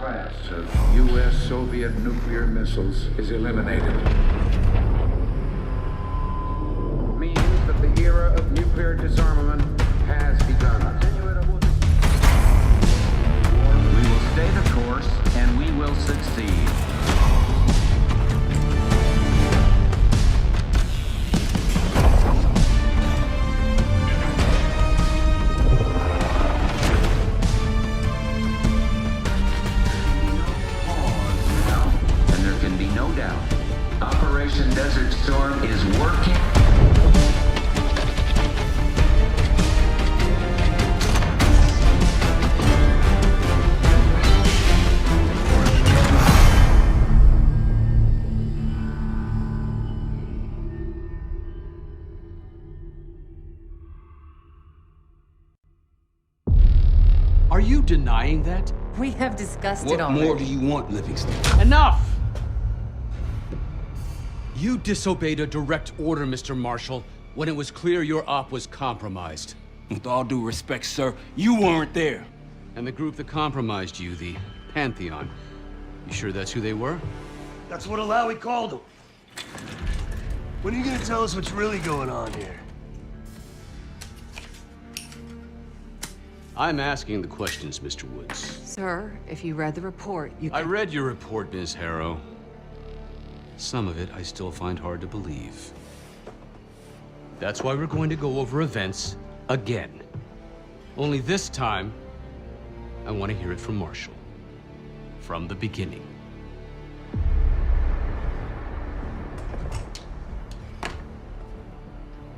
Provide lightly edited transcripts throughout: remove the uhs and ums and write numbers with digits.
class of U.S.-Soviet nuclear missiles is eliminated. Means that the era of nuclear disarmament has begun. We will stay the course, and we will succeed. No doubt. Operation Desert Storm is working. Are you denying that? We have discussed it already. What more do you want, Livingstone? Enough! You disobeyed a direct order, Mr. Marshall, when it was clear your op was compromised. With all due respect, sir, you weren't there. And the group that compromised you, the Pantheon, you sure that's who they were? That's what Alawi called them. When are you gonna tell us what's really going on here? I'm asking the questions, Mr. Woods. Sir, if you read the report, you I read your report, Ms. Harrow. Some of it I still find hard to believe. That's why we're going to go over events again. Only this time, I want to hear it from Marshall. From the beginning.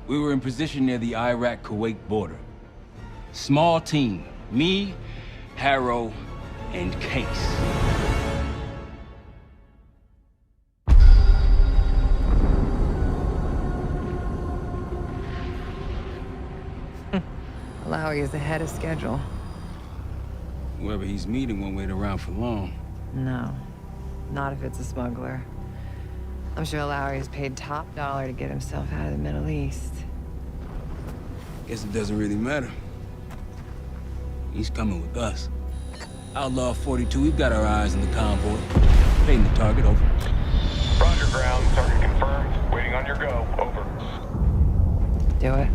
We were in position near the Iraq-Kuwait border. Small team, me, Harrow, and Case. Alawi is ahead of schedule. Whoever he's meeting won't wait around for long. No, not if it's a smuggler. I'm sure Alawi is paid top dollar to get himself out of the Middle East. Guess it doesn't really matter. He's coming with us. Outlaw 42, we've got our eyes on the convoy. Paying the target, over. Roger, ground. Target confirmed. Waiting on your go. Over. Do it.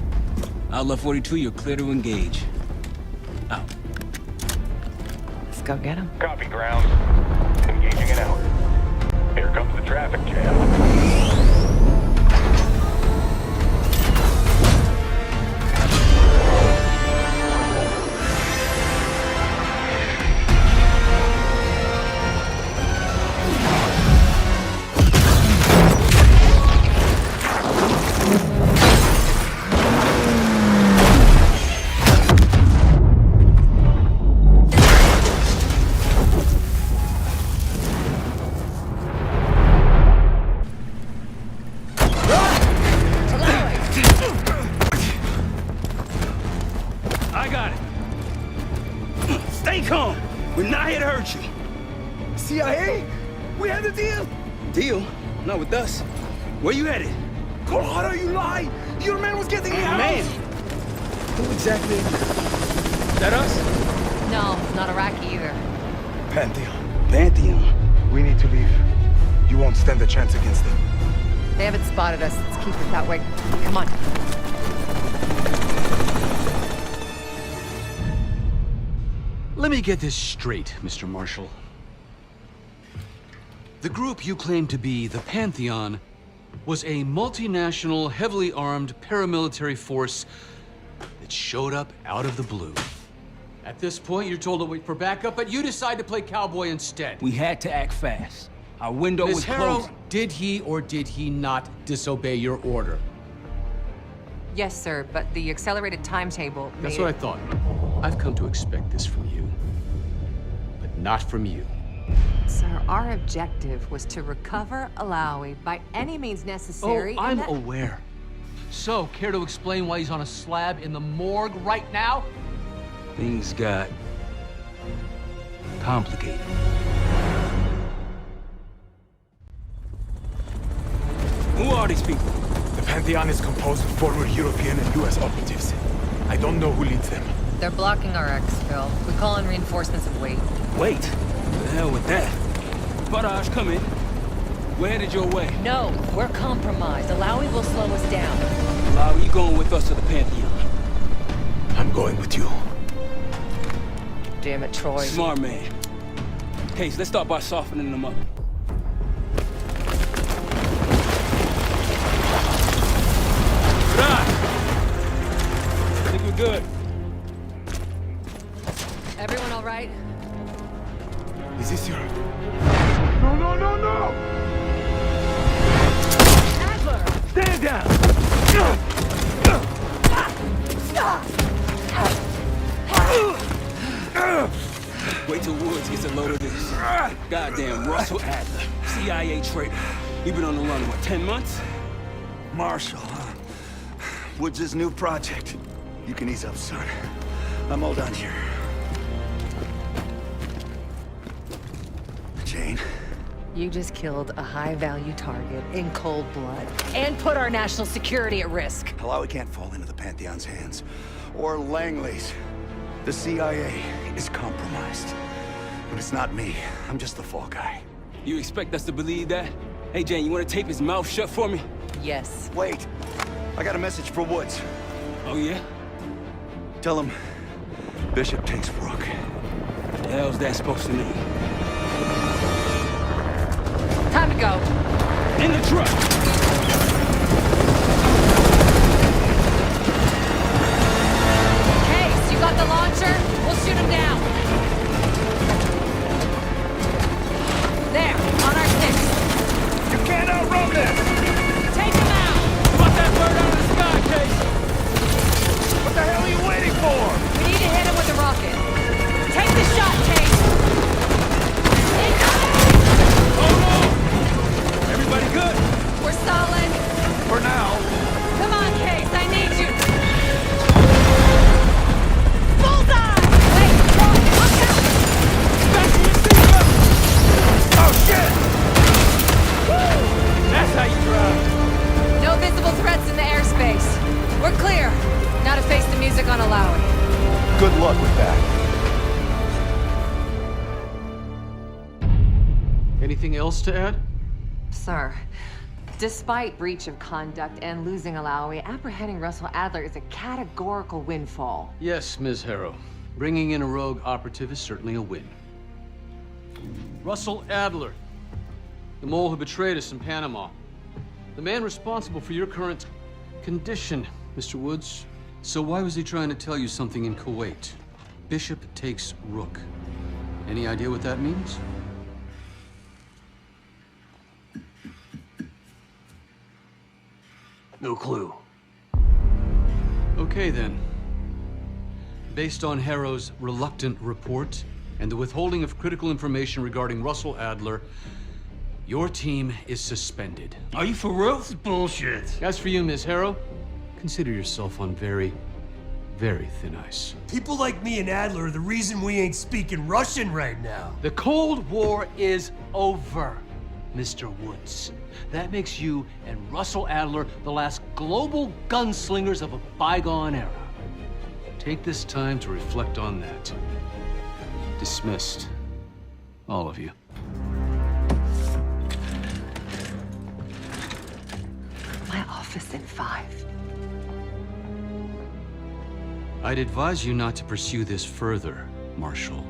Outlaw 42, you're clear to engage. Out. Let's go get him. Copy, ground. Engaging and out. Here comes the traffic jam. CIA? We had the deal! Deal? Not with us. Where you headed? Colorado, you lie! Your man was getting me out! Man! Who exactly? Is that us? No, not Iraqi either. Pantheon. Pantheon. We need to leave. You won't stand a chance against them. They haven't spotted us. Let's keep it that way. Come on. Let me get this straight, Mr. Marshall. The group you claim to be, the Pantheon, was a multinational, heavily armed paramilitary force that showed up out of the blue. At this point, you're told to wait for backup, but you decide to play cowboy instead. We had to act fast. Our window was Ms. Harrow, closing. did he or did he not disobey your order? Yes, sir, but the accelerated timetable made That's what I thought. I've come to expect this from you, but not from you. Sir, our objective was to recover Alawi by any means necessary. Oh, I'm aware. So, care to explain why he's on a slab in the morgue right now? Things got complicated. Who are these people? The Pantheon is composed of former European and US operatives. I don't know who leads them. They're blocking our exfil. We call in reinforcements and wait. Wait, what the hell with that. Barrage, come in. We're headed your way. No, we're compromised. Alawi will slow us down. Lyle, you going with us to the Pantheon? I'm going with you. Damn it, Troy. Smart man. Case, let's start by softening them up. I think we're good. Everyone all right? Is this your... Adler! Stand down! Wait till Woods gets a load of this. Goddamn Russel Adler, CIA traitor. You've been on the run, what, 10 months? Marshall, huh? Woods' new project. You can ease up, son. I'm all done here. Jane? You just killed a high-value target in cold blood and put our national security at risk. Alawi can't fall into the Pantheon's hands. Or Langley's. The CIA is compromised. But it's not me. I'm just the fall guy. You expect us to believe that? Hey, Jane, you want to tape his mouth shut for me? Yes. Wait. I got a message for Woods. Oh, yeah? Tell him Bishop takes Rook. What the hell's that supposed to mean? Time to go. In the truck! Case, you got the launcher? We'll shoot him down. There, on our six. You can't outrun this! Take him out! Put that bird out of the sky, Case! What the hell are you waiting for? We need to hit him with a rocket. Take the shot, Case! Incoming! Hold on! Everybody good? We're solid. For now. Come on, Case, I need you. Bullseye! Wait, wrong, watch out! Fasten your seatbelt! Oh, shit! That's how you drive. No visible threats in the airspace. We're clear. Now to face the music on Alawi. Good luck with that. Anything else to add? Sir, despite breach of conduct and losing Alawi, apprehending Russel Adler is a categorical windfall. Yes, Ms. Harrow. Bringing in a rogue operative is certainly a win. Russel Adler, the mole who betrayed us in Panama. The man responsible for your current condition, Mr. Woods. So why was he trying to tell you something in Kuwait? Bishop takes Rook. Any idea what that means? No clue. Okay, then. Based on Harrow's reluctant report and the withholding of critical information regarding Russel Adler, your team is suspended. Are you for real? This is bullshit. As for you, Ms. Harrow, consider yourself on very, very thin ice. People like me and Adler are the reason we ain't speaking Russian right now. The Cold War is over, Mr. Woods. That makes you and Russel Adler the last global gunslingers of a bygone era. Take this time to reflect on that. Dismissed. All of you. My office in 5. I'd advise you not to pursue this further, Marshal.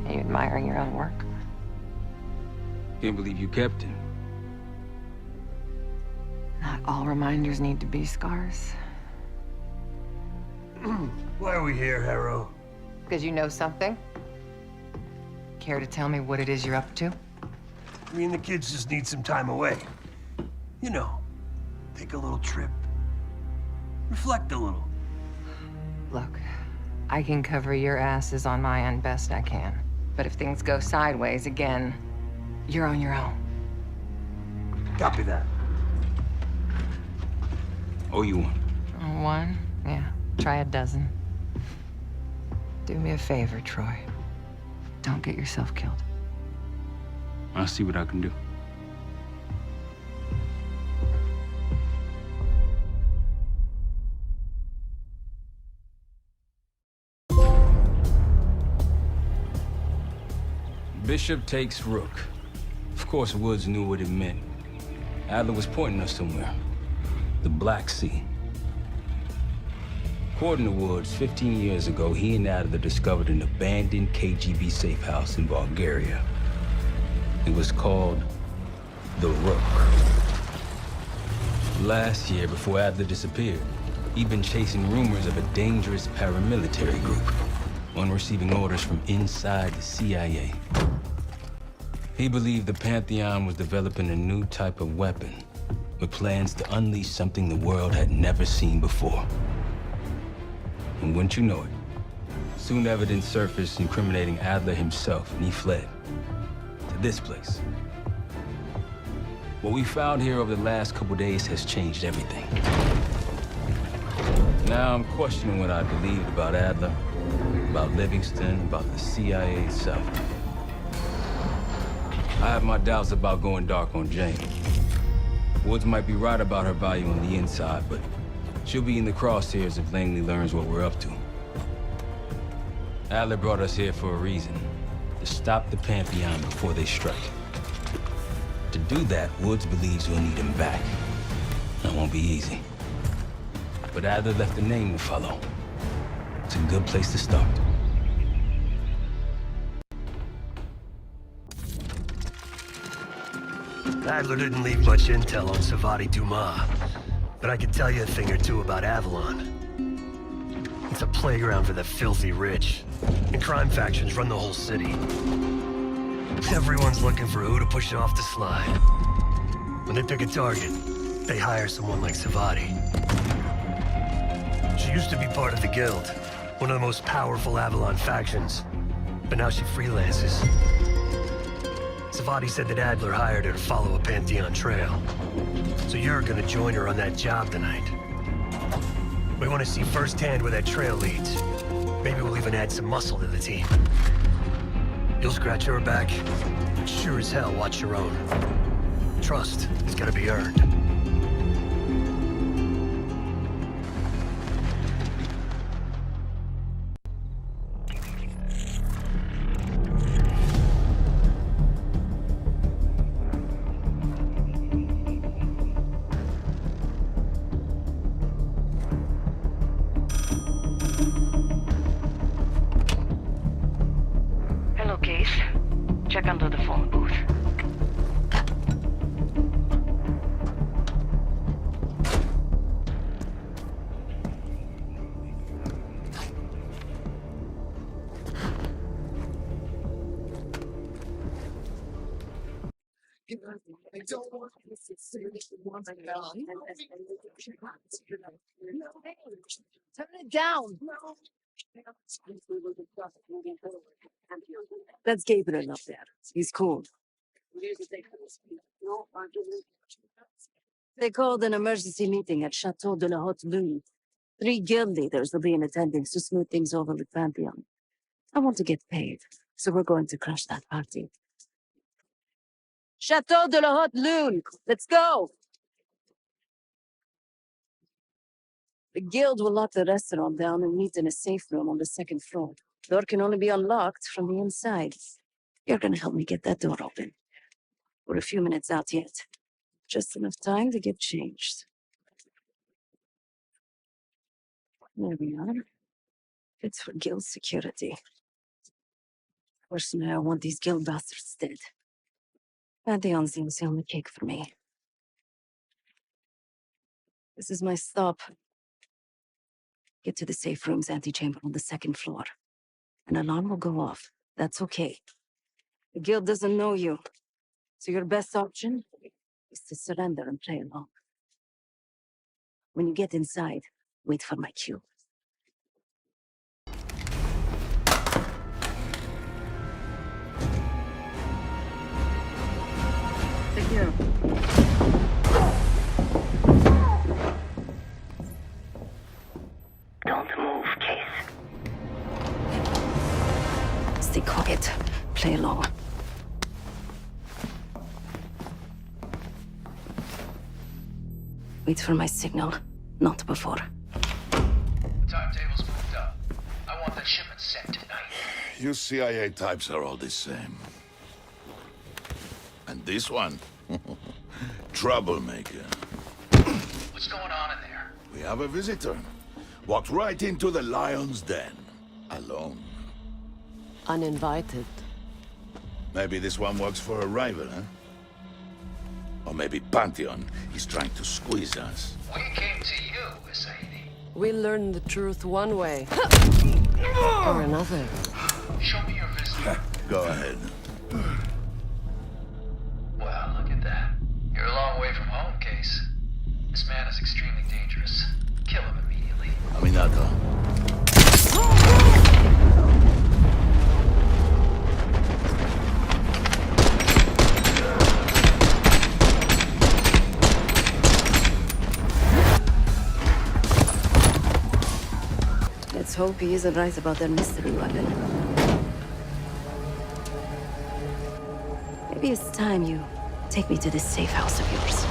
Are you admiring your own work? Can't believe you kept him. Not all reminders need to be scars. Why are we here, Harrow? Because you know something? Care to tell me what it is you're up to? Me and the kids just need some time away. You know, take a little trip. Reflect a little. Look, I can cover your asses on my end best I can. But if things go sideways again, you're on your own. Copy that. Oh, you want? One? Yeah. Try a dozen. Do me a favor, Troy. Don't get yourself killed. I'll see what I can do. Bishop takes Rook. Of course, Woods knew what it meant. Adler was pointing us somewhere. The Black Sea. According to Woods, 15 years ago, he and Adler discovered an abandoned KGB safe house in Bulgaria. It was called the Rook. Last year, before Adler disappeared, he'd been chasing rumors of a dangerous paramilitary group, one receiving orders from inside the CIA. He believed the Pantheon was developing a new type of weapon, with plans to unleash something the world had never seen before. And wouldn't you know it, soon evidence surfaced incriminating Adler himself, and he fled to this place. What we found here over the last couple days has changed everything. Now I'm questioning what I believed about Adler, about Livingstone, about the CIA itself. I have my doubts about going dark on Jane. Woods might be right about her value on the inside, but she'll be in the crosshairs if Langley learns what we're up to. Adler brought us here for a reason, to stop the Pantheon before they strike. To do that, Woods believes we'll need him back. That won't be easy. But Adler left a name to follow. It's a good place to start. Adler didn't leave much intel on Savati Dumas, but I could tell you a thing or two about Avalon. It's a playground for the filthy rich, and crime factions run the whole city. Everyone's looking for who to push off the slide. When they pick a target, they hire someone like Savati. She used to be part of the Guild, one of the most powerful Avalon factions, but now she freelances. Savati said that Adler hired her to follow a Pantheon trail. So you're gonna join her on that job tonight. We want to see firsthand where that trail leads. Maybe we'll even add some muscle to the team. You'll scratch her back, but sure as hell watch your own. Trust is gotta be earned. Check under the phone booth. Turn it down. That's Gabriel up there. He's cool. They called an emergency meeting at Chateau de la Haute Lune. 3 guild leaders will be in attendance to smooth things over with Pantheon. I want to get paid, so we're going to crash that party. Chateau de la Haute Lune! Let's go! The guild will lock the restaurant down and meet in a safe room on the 2nd floor. Door can only be unlocked from the inside. You're gonna help me get that door open. We're a few minutes out yet. Just enough time to get changed. There we are. It's for guild security. Personally, I want these guild bastards dead. Pantheon's the on the cake for me. This is my stop. Get to the safe room's antechamber on the 2nd floor. An alarm will go off. That's okay. The guild doesn't know you, so your best option is to surrender and play along. When you get inside, wait for my cue. Take care. Don't move, Case. they call it. Play along. Wait for my signal, not before. Timetable's moved up. I want that shipment sent tonight. You CIA types are all the same. And this one? Troublemaker. What's going on in there? We have a visitor. Walked right into the lion's den. Alone. Uninvited. Maybe this one works for a rival, huh? Or maybe Pantheon is trying to squeeze us. We came to you, Sadie. We learn the truth one way. Or another. Show me your visitor. Go ahead. Well, look at that. You're a long way from home, Case. This man is extremely dangerous. Kill him immediately. Aminata. Let's hope he isn't right about their mystery weapon. Maybe it's time you take me to this safe house of yours.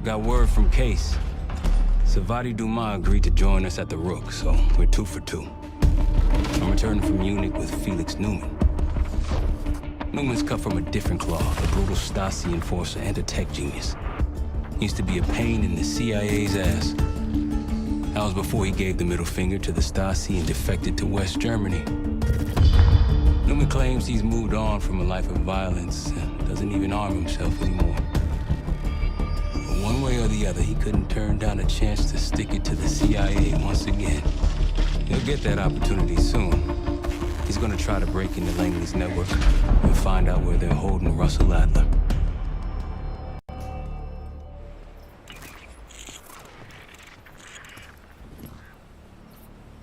Got word from Case. Savati Dumas agreed to join us at the Rook, so we're 2 for 2. I'm returning from Munich with Felix Newman. Newman's cut from a different cloth, a brutal Stasi enforcer and a tech genius. Used to be a pain in the CIA's ass. That was before he gave the middle finger to the Stasi and defected to West Germany. Newman claims he's moved on from a life of violence and doesn't even arm himself anymore. But one way or the other, he couldn't turn down a chance to stick it to the CIA once again. He'll get that opportunity soon. He's gonna try to break into Langley's network and find out where they're holding Russel Adler.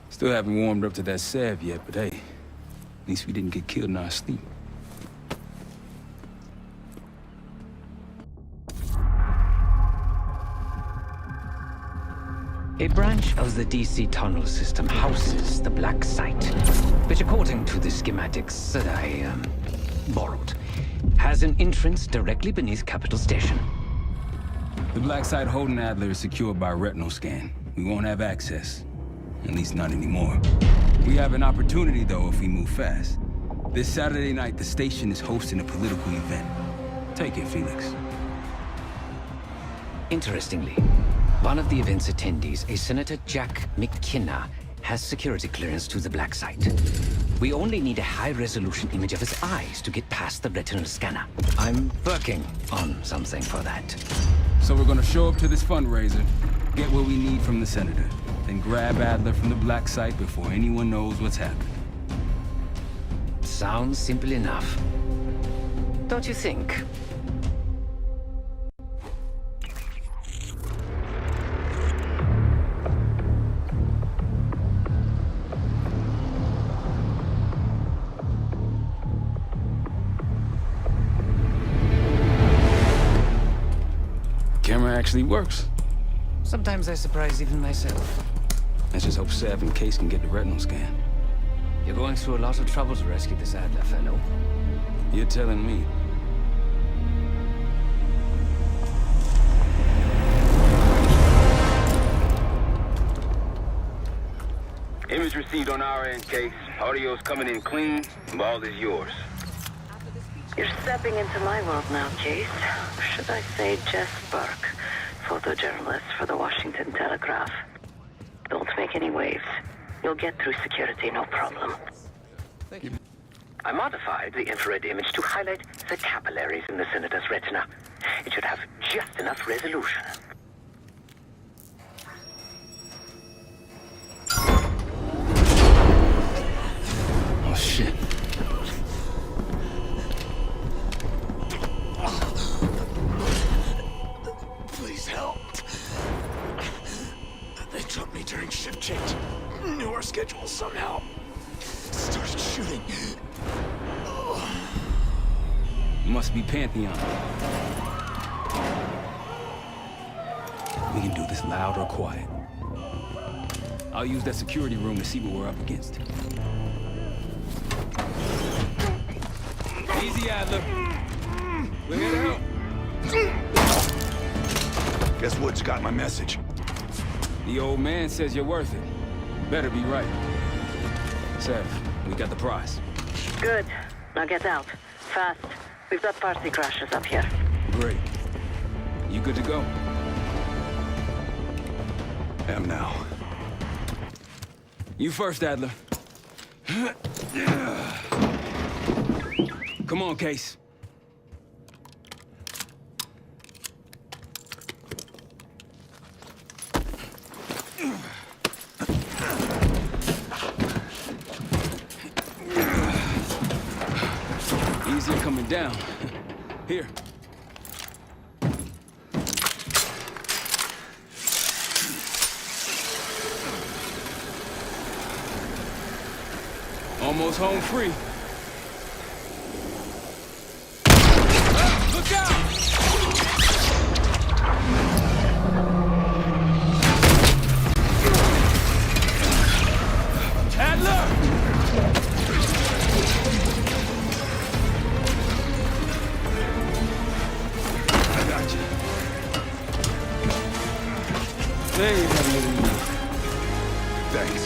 Still haven't warmed up to that salve yet, but hey, at least we didn't get killed in our sleep. A branch of the DC tunnel system houses the Black Site, which according to the schematics that I, borrowed, has an entrance directly beneath Capital Station. The Black Site holding Adler is secured by retinal scan. We won't have access. At least not anymore. We have an opportunity, though, if we move fast. This Saturday night, the station is hosting a political event. Take it, Felix. Interestingly, one of the event's attendees, a Senator Jack McKenna, has security clearance to the Black Site. We only need a high-resolution image of his eyes to get past the retinal scanner. I'm working on something for that. So we're gonna show up to this fundraiser, get what we need from the Senator, then grab Adler from the Black Site before anyone knows what's happening. Sounds simple enough. Don't you think? Camera actually works. Sometimes I surprise even myself. Let's just hope Sav and Case can get the retinal scan. You're going through a lot of trouble to rescue this Adler fellow. You're telling me. Image received on our end, Case. Audio's coming in clean. Ball is yours. You're stepping into my world now, Case. Should I say Jess Burke, photojournalist for the Washington Telegraph. Don't make any waves. You'll get through security, no problem. Thank you. I modified the infrared image to highlight the capillaries in the Senator's retina. It should have just enough resolution. Oh, shit. Please help. They took me during shift change. Knew our schedule somehow. Started shooting. Must be Pantheon. We can do this loud or quiet. I'll use that security room to see what we're up against. Easy, Adler. We're here to help. Guess Wood's got my message. The old man says you're worth it. Better be right. Seth, we got the prize. Good. Now get out. Fast. We've got party crashes up here. Great. You good to go? Am now. You first, Adler. Come on, Case. Easier coming down. Here. Almost home free. Look out! Adler! I got you. There you go. Thanks.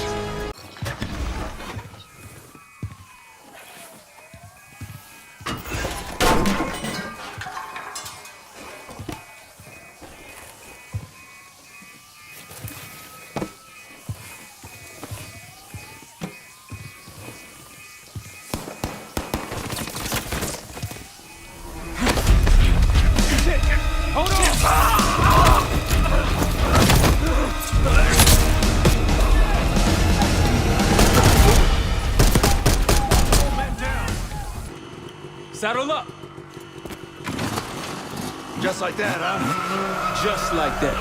Saddle up! Just like that, huh? Just like that.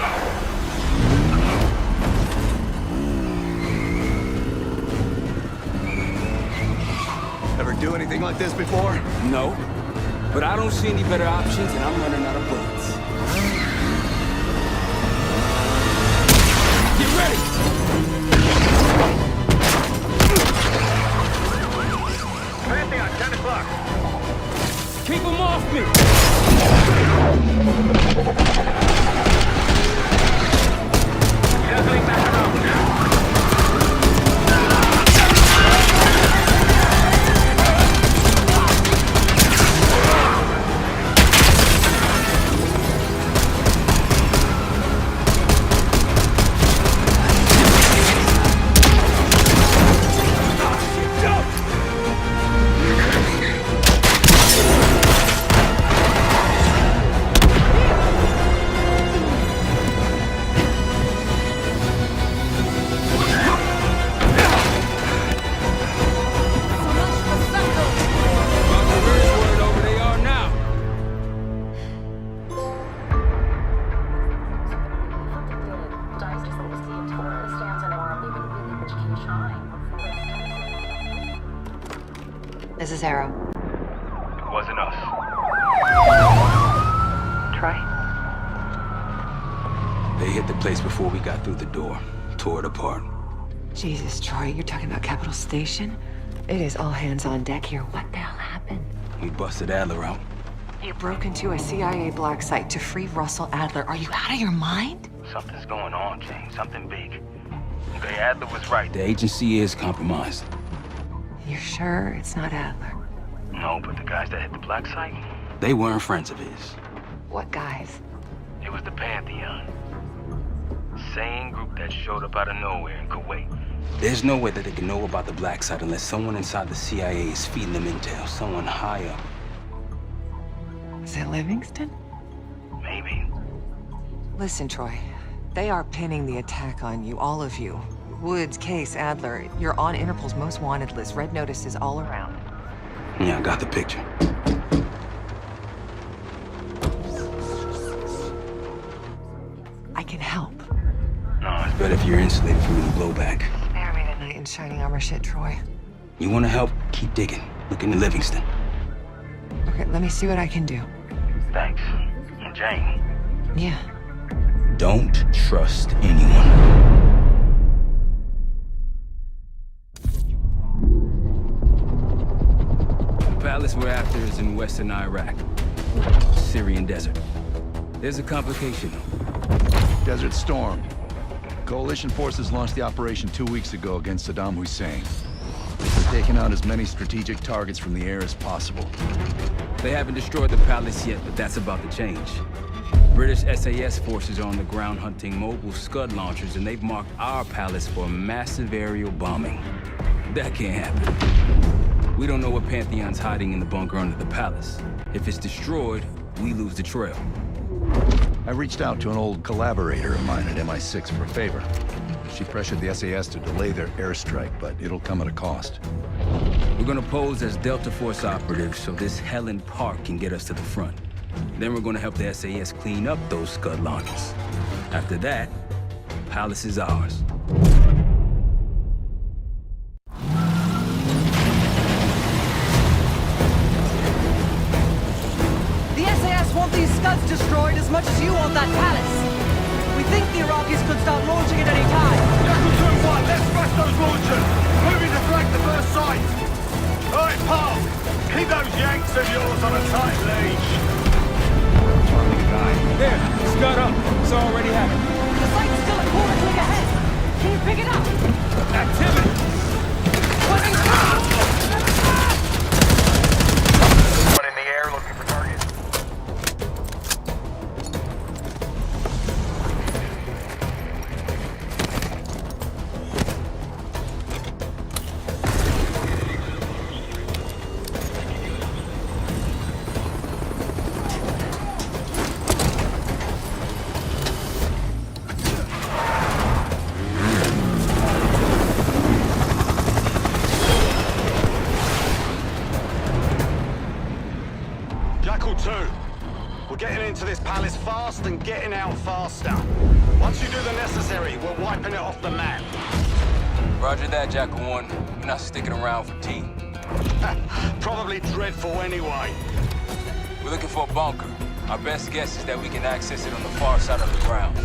Ever do anything like this before? No. But I don't see any better options, and I'm running out of bullets. Get ready! Pantheon, 10 o'clock. Keep them off me! Circling back around. This is Harrow. Wasn't us. Troy? They hit the place before we got through the door. Tore it apart. Jesus, Troy, you're talking about Capitol Station? It is all hands on deck here. What the hell happened? We busted Adler out. You broke into a CIA black site to free Russel Adler. Are you out of your mind? Something's going on, James. Something big. Okay, Adler was right. The agency is compromised. You're sure it's not Adler? No, but the guys that hit the black site? They weren't friends of his. What guys? It was the Pantheon. Same group that showed up out of nowhere in Kuwait. There's no way that they can know about the black site unless someone inside the CIA is feeding them intel. Someone high up. Is it Livingstone? Maybe. Listen, Troy. They are pinning the attack on you, all of you. Woods, Case, Adler. You're on Interpol's most wanted list. Red notices all around. Yeah, I got the picture. I can help. No, it's better if you're insulated from any blowback. Spare me tonight in shining armor shit, Troy. You want to help? Keep digging. Look into Livingstone. Okay, let me see what I can do. Thanks. And Jane. Yeah. Don't trust anyone. palace we're after is in western Iraq. Syrian desert. There's a complication, though. Desert Storm. Coalition forces launched the operation 2 weeks ago against Saddam Hussein. They're taking out as many strategic targets from the air as possible. They haven't destroyed the palace yet, but that's about to change. British SAS forces are on the ground hunting mobile Scud launchers, and they've marked our palace for massive aerial bombing. That can't happen. We don't know what Pantheon's hiding in the bunker under the palace. If it's destroyed, we lose the trail. I reached out to an old collaborator of mine at MI6 for a favor. She pressured the SAS to delay their airstrike, but it'll come at a cost. We're gonna pose as Delta Force operatives so this Helen Park can get us to the front. Then we're gonna help the SAS clean up those Scud launchers. After that, Palace is ours. The SAS want these Scuds destroyed as much as you want that palace. We think the Iraqis could start launching at any time. Jackal 2-1, let's smash those launchers! Moving to flank the first site! Alright, Park! Keep those Yanks of yours on a tight leash! There, Scud up. It's already happening. The site's still a quarter click ahead. Can you pick it up? Activity! One in the air looking for targets. Into this palace fast and getting out faster. Once you do the necessary, we're wiping it off the map. Roger that, Jackal 1. We're not sticking around for tea. Probably dreadful anyway. We're looking for a bunker. Our best guess is that we can access it on the far side of the grounds.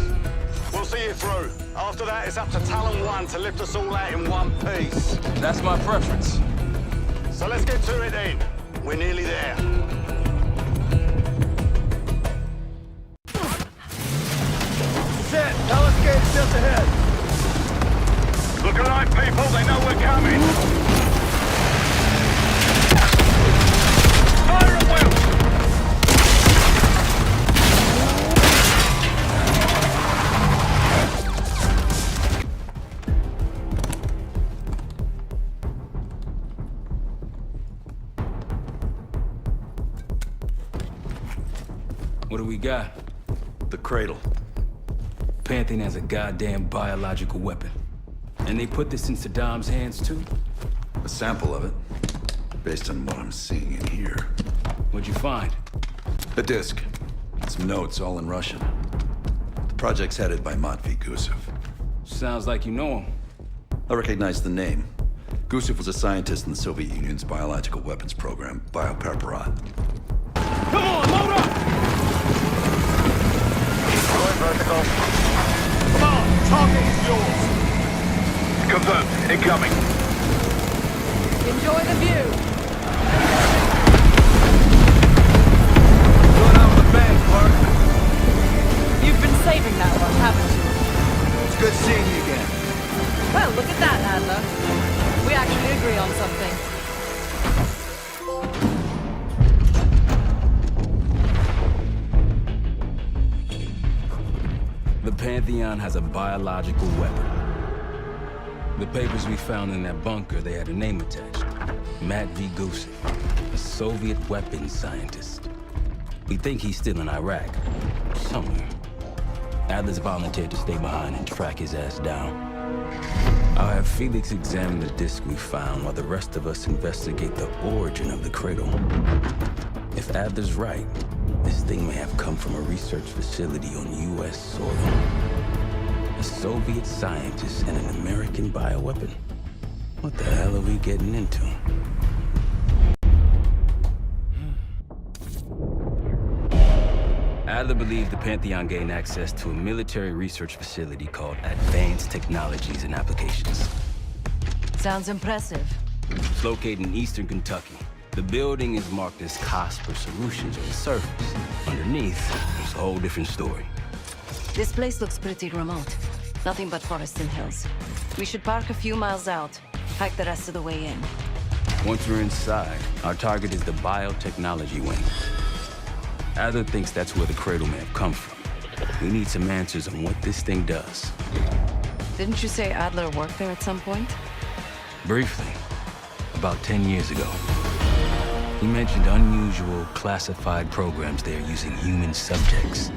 We'll see you through. After that, it's up to Talon 1 to lift us all out in one piece. That's my preference. So let's get to it then. We're nearly there. Palace gate just ahead. Look alive, people. They know we're coming. Fire at will. What do we got? The cradle. Pantheon has a goddamn biological weapon. And they put this in Saddam's hands, too? A sample of it, based on what I'm seeing in here. What'd you find? A disc. Some notes, all in Russian. The project's headed by Matvey Gusev. Sounds like you know him. I recognize the name. Gusev was a scientist in the Soviet Union's biological weapons program, Biopreparat. Come on, load up! Going vertical. Target is yours. Confirmed. Incoming. Enjoy the view. Going out with a bang, Park. You've been saving that one, haven't you? It's good seeing you again. Well, look at that, Adler. We actually agree on something. The Pantheon has a biological weapon. The papers we found in that bunker, they had a name attached. Matvey Gusev, a Soviet weapons scientist. We think he's still in Iraq, somewhere. Adler's volunteered to stay behind and track his ass down. I'll have Felix examine the disc we found while the rest of us investigate the origin of the cradle. If Adler's right, this thing may have come from a research facility on U.S. soil. A Soviet scientist and an American bioweapon. What the hell are we getting into? Adler believed the Pantheon gained access to a military research facility called Advanced Technologies and Applications. Sounds impressive. It's located in eastern Kentucky. The building is marked as Cosper Solutions on the surface. Underneath, it's a whole different story. This place looks pretty remote. Nothing but forests and hills. We should park a few miles out, hike the rest of the way in. Once we're inside, our target is the biotechnology wing. Adler thinks that's where the cradle may have come from. We need some answers on what this thing does. Didn't you say Adler worked there at some point? Briefly, about 10 years ago. He mentioned unusual, classified programs there using human subjects.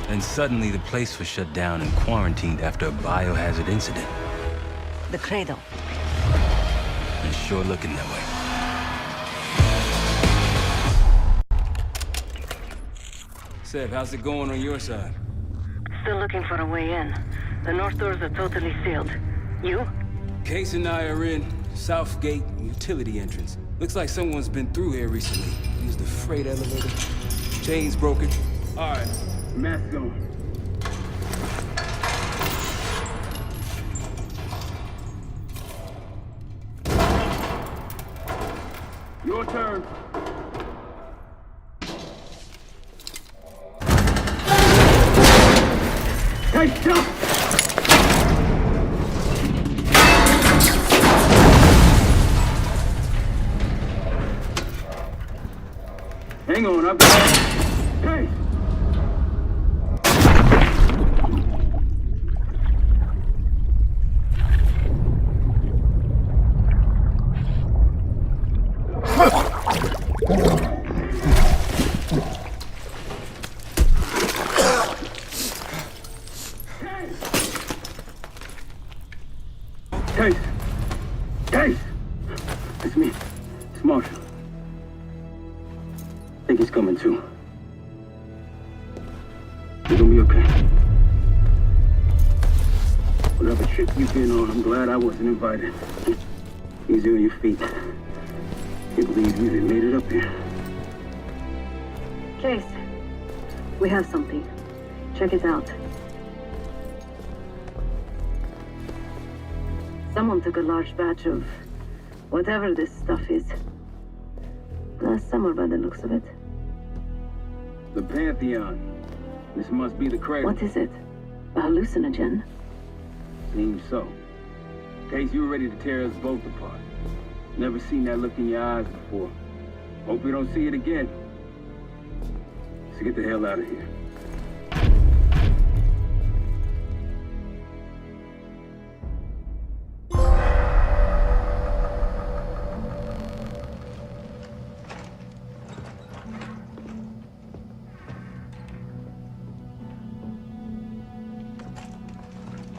And suddenly the place was shut down and quarantined after a biohazard incident. The cradle. It's sure looking that way. Sev, how's it going on your side? Still looking for a way in. The north doors are totally sealed. You? Case and I are in. South Gate, utility entrance. Looks like someone's been through here recently. Used the freight elevator. Chain's broken. All right, mask on. Your turn. Hey, stop! Hang on, I've got... Hey! Case! Case! It's me. It's Marshall. I think he's coming too. You're gonna be okay. Whatever trip you've been on, I'm glad I wasn't invited. Easy on your feet. Can't believe you even made it up here. Case, we have something. Check it out. Someone took a large batch of whatever this stuff is. Last summer by the looks of it. The Pantheon. This must be the cradle. What is it? A hallucinogen? Seems so. Case, you were ready to tear us both apart. Never seen that look in your eyes before. Hope we don't see it again. So get the hell out of here.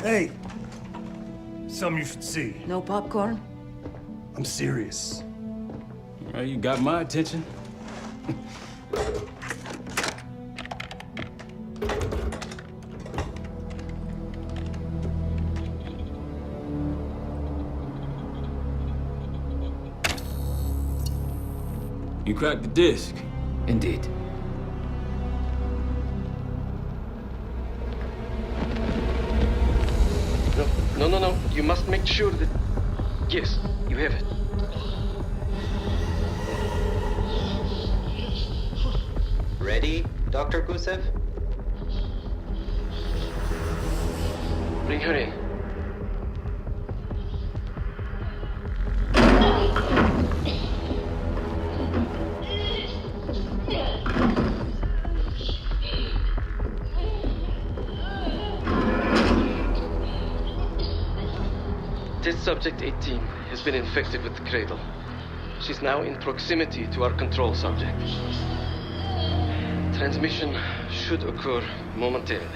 Hey! Something you should see. No popcorn? I'm serious. Well, you got my attention. You cracked the disc. Indeed. No. You must make sure that... Yes, you have it. Ready, Dr. Gusev? Bring her in. Test subject 18 has been infected with the cradle. She's now in proximity to our control subject. Transmission should occur momentarily.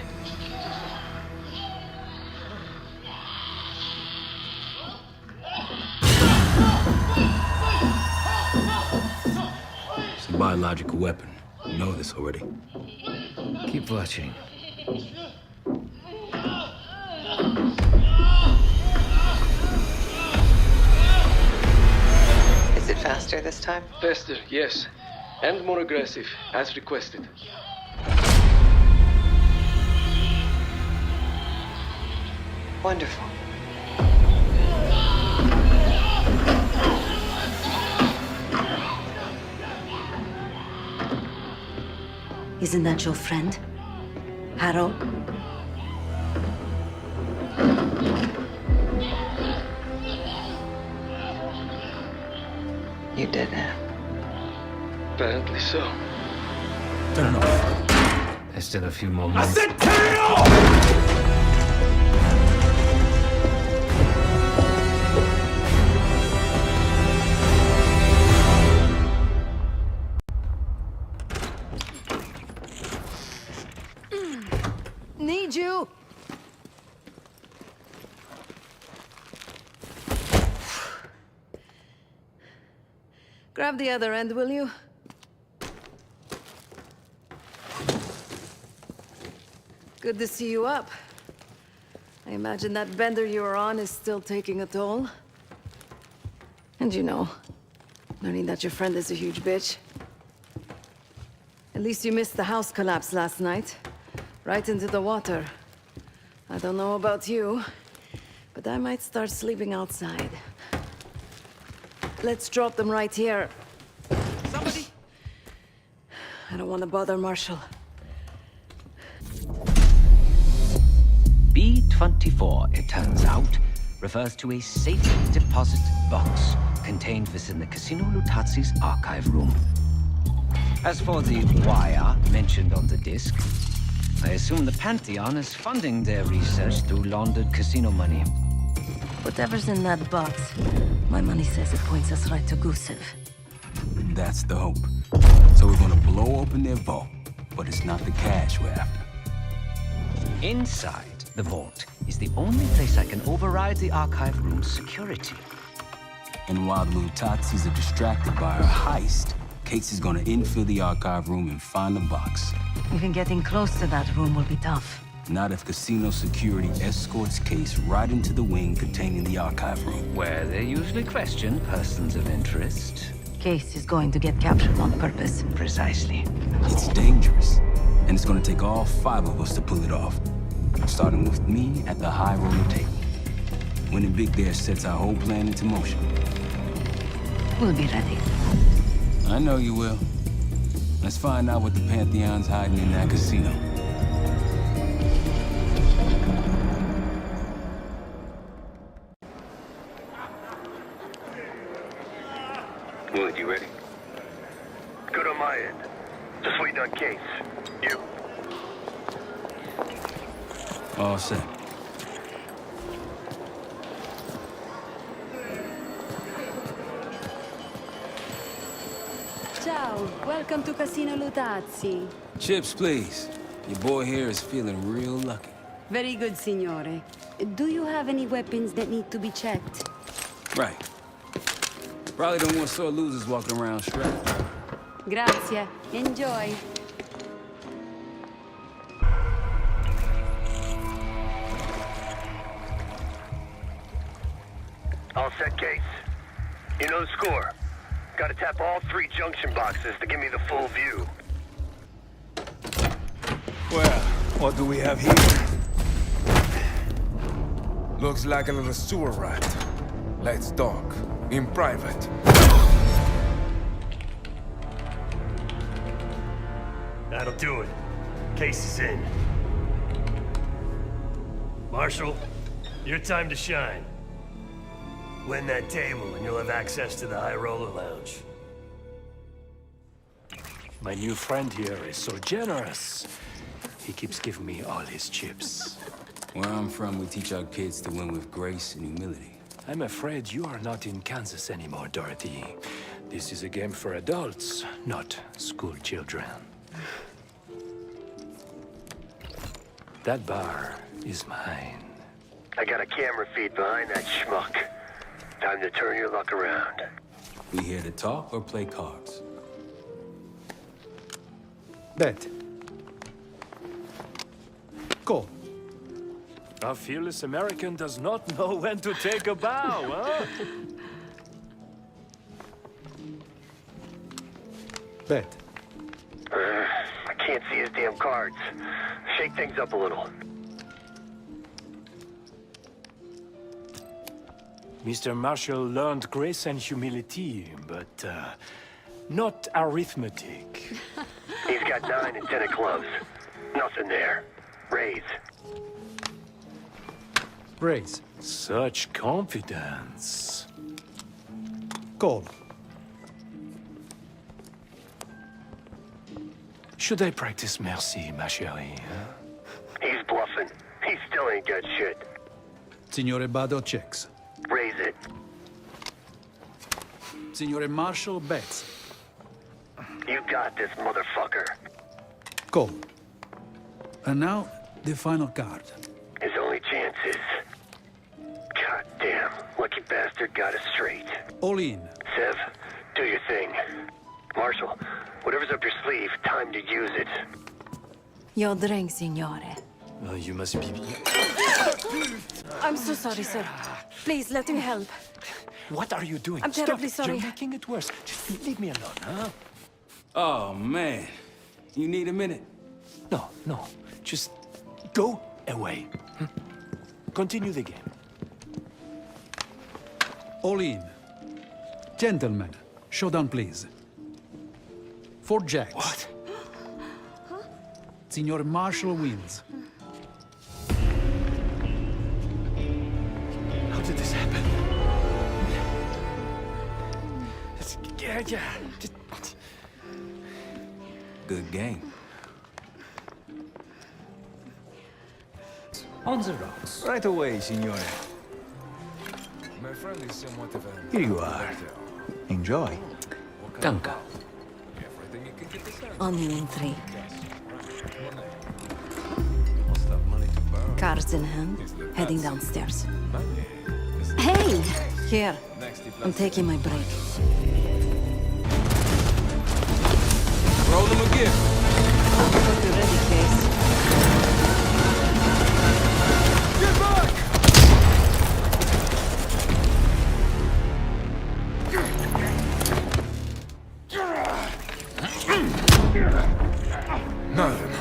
It's a biological weapon. You know this already. Keep watching. Is it faster this time? Faster, yes. And more aggressive, as requested. Wonderful. Isn't that your friend? Harrow? You did it. Apparently so. Turn it off. There's still a few more months. I said turn it off! Need you! Grab the other end, will you? Good to see you up. I imagine that bender you were on is still taking a toll. And you know, learning that your friend is a huge bitch. At least you missed the house collapse last night. Right into the water. I don't know about you, but I might start sleeping outside. Let's drop them right here. Somebody! I don't want to bother Marshall. B-24, it turns out, refers to a safe deposit box contained within the Casino Lutazzi's archive room. As for the wire mentioned on the disc, I assume the Pantheon is funding their research through laundered casino money. Whatever's in that box, my money says it points us right to Gusev. That's the hope. So we're gonna blow open their vault, but it's not the cash we're after. Inside the vault is the only place I can override the archive room's security. And while the Lutazzis are distracted by our heist, Case is gonna infill the archive room and find the box. Even getting close to that room will be tough. Not if casino security escorts Case right into the wing containing the archive room. Where they usually question persons of interest. Case is going to get captured on purpose. Precisely. It's dangerous, and it's gonna take all 5 of us to pull it off. Starting with me at the high roller table. Winning big there sets our whole plan into motion. We'll be ready. I know you will. Let's find out what the Pantheon's hiding in that casino. Wood, you ready? Good on my end. Just waiting on Case. You? All set. Ciao, welcome to Casino Lutazzi. Chips, please. Your boy here is feeling real lucky. Very good, signore. Do you have any weapons that need to be checked? Right. Probably don't want sore losers walking around strapped. Grazie. Enjoy. All set, Case. You know the score. Gotta tap all 3 junction boxes to give me the full view. Well, what do we have here? Looks like a little sewer rat. Let's talk. In private. That'll do it. Case is in. Marshall, your time to shine. Win that table and you'll have access to the High Roller Lounge. My new friend here is so generous. He keeps giving me all his chips. Where I'm from, we teach our kids to win with grace and humility. I'm afraid you are not in Kansas anymore, Dorothy. This is a game for adults, not school children. That bar is mine. I got a camera feed behind that schmuck. Time to turn your luck around. We here to talk or play cards? Bet. Go. A fearless American does not know when to take a bow, huh? Bet. I can't see his damn cards. Shake things up a little. Mr. Marshall learned grace and humility, but not arithmetic. He's got 9 and 10 of clubs. Nothing there. Raise. Raise. Such confidence. Call. Should I practice merci, ma chérie? Huh? He's bluffing. He still ain't got shit. Signore Bado checks. Raise it. Signore Marshall bets. You got this, motherfucker. Call. And now, the final card. His only chance is... God damn, lucky bastard got us straight. All in. Sev, do your thing. Marshall, whatever's up your sleeve, time to use it. Your drink, signore. Well, you must be... I'm so sorry, sir. Please, let me help. What are you doing? I'm terribly Stop. sorry. You're making it worse. Just leave me alone, huh? Oh, man. You need a minute? No. Just go away. Continue the game. All in. Gentlemen, showdown please. 4 jacks. What? Signor Marshall wins. How did this happen? Yeah. Good game. On the rocks. Right away, signore. My friend is somewhat of a... Here you are. Enjoy. Danke. Onion 3. Cards in hand, heading downstairs. Hey! Here. I'm taking my break. Roll him a gift. Hope you're ready, Case. Get back! Nothing,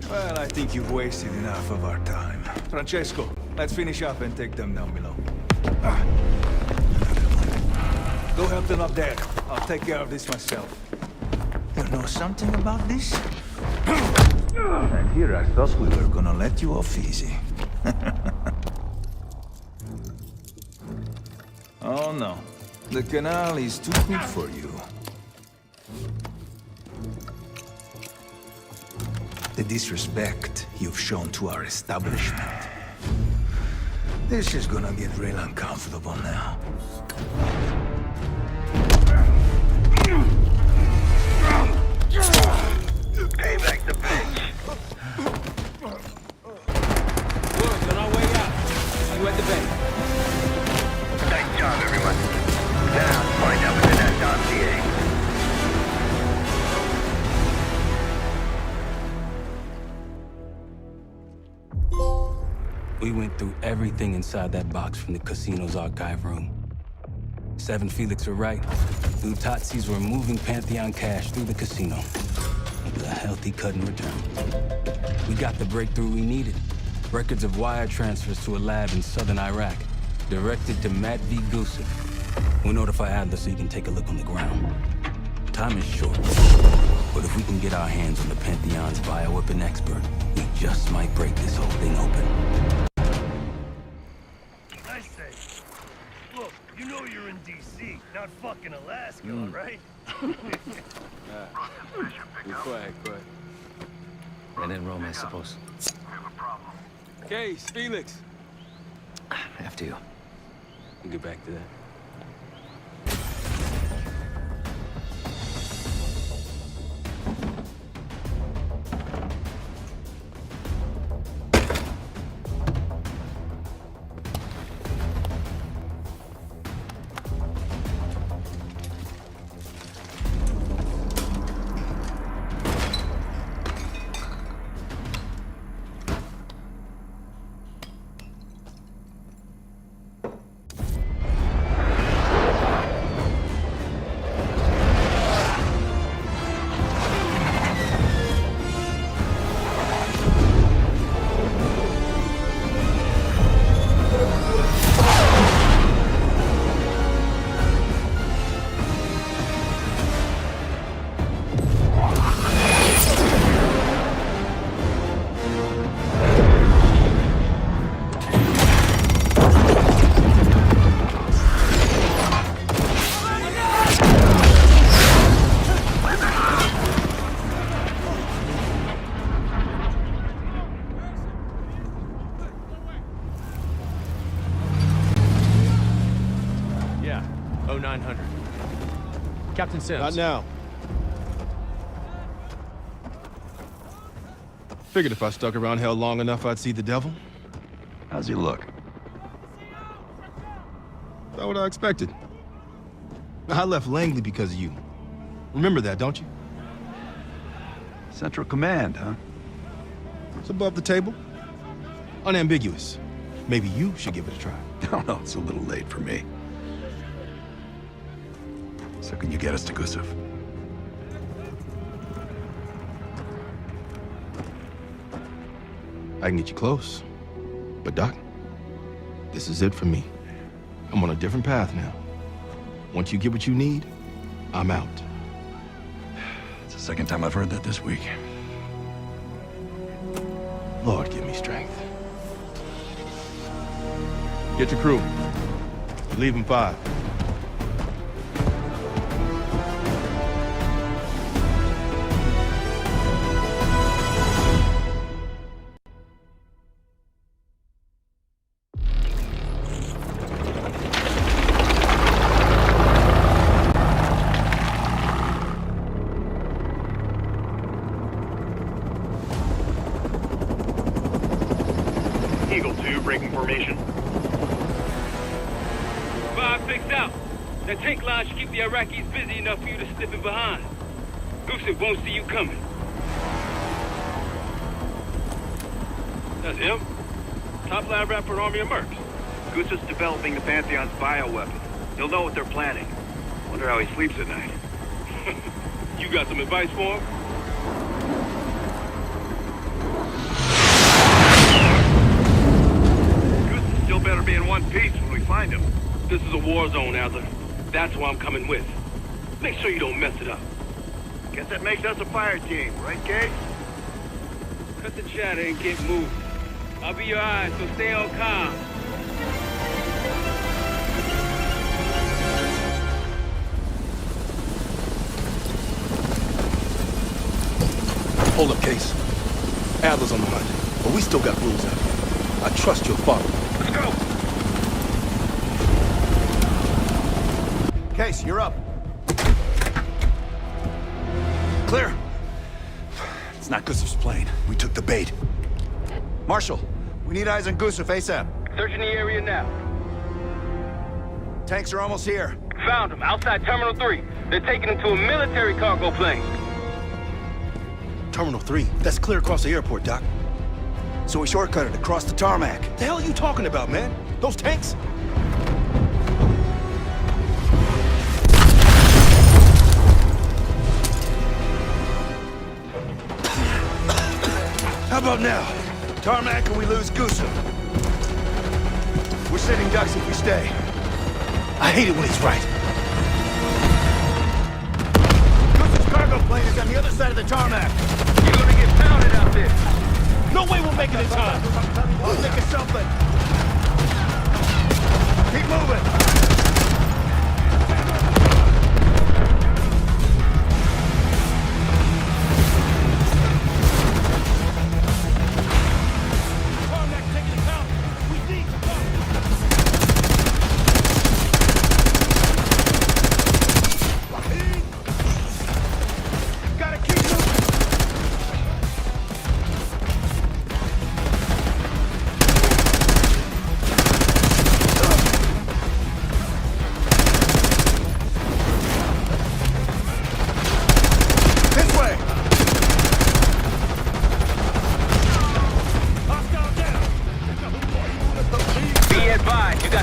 Well, I think you've wasted enough of our time. Francesco, let's finish up and take them down below. Go help them up there. I'll take care of this myself. You know something about this? And here I thought we were gonna let you off easy. Oh no. The canal is too good for you. The disrespect you've shown to our establishment. This is gonna get real uncomfortable now. Payback's a bitch. Good, on our way out. See you at the bank. Nice job, everyone. Now, find out what's in that dossier. We went through everything inside that box from the casino's archive room. 7 Felix were right. The Utazis were moving Pantheon cash through the casino. With a healthy cut in return. We got the breakthrough we needed. Records of wire transfers to a lab in southern Iraq. Directed to Matt V. Gusev. We'll notify Adler so he can take a look on the ground. Time is short. But if we can get our hands on the Pantheon's bioweapon expert, we just might break this whole thing open. I say, look, you know you're in D.C., not fucking Alaska, right? Be quiet. And in Rome, I suppose. Case, Felix. After you. We'll get back to that. 900. Captain Sims. Not now. Figured if I stuck around hell long enough, I'd see the devil. How's he look? About what I expected. I left Langley because of you. Remember that, don't you? Central Command, huh? It's above the table. Unambiguous. Maybe you should give it a try. Oh, no, it's a little late for me. So can you get us to Gusev? I can get you close. But Doc, this is it for me. I'm on a different path now. Once you get what you need, I'm out. It's the second time I've heard that this week. Lord, give me strength. Get your crew. You leave in 5. Eagle 2, breaking formation. 5-6 out. That tank line should keep the Iraqis busy enough for you to slip in behind. Gusev won't see you coming. That's him? Top lab rat for an army of mercs. Gusev's developing the Pantheon's bioweapon. He'll know what they're planning. Wonder how he sleeps at night. You got some advice for him? Gusev still better be in one piece when we find him. This is a war zone, Adler. That's why I'm coming with. Make sure you don't mess it up. Guess that makes us a fire team, right, Case? Cut the chatter and get moving. I'll be your eyes, so stay on calm. Hold up, Case. Adler's on the hunt, but we still got rules out here. I trust you'll follow. Let's go! Case, you're up. Clear. It's not Gusev's plane. We took the bait. Marshal, we need eyes on Gusev ASAP. Searching the area now. Tanks are almost here. Found him, outside Terminal 3. They're taking him to a military cargo plane. Terminal 3, that's clear across the airport, Doc. So we shortcutted across the tarmac. The hell are you talking about, man? Those tanks? How about now? Tarmac and we lose Gusev. We're sitting ducks if we stay. I hate it when he's right. Gusev's cargo plane is on the other side of the tarmac. You're gonna get pounded out there. No way we'll make it in time. I'll think of something. Keep moving.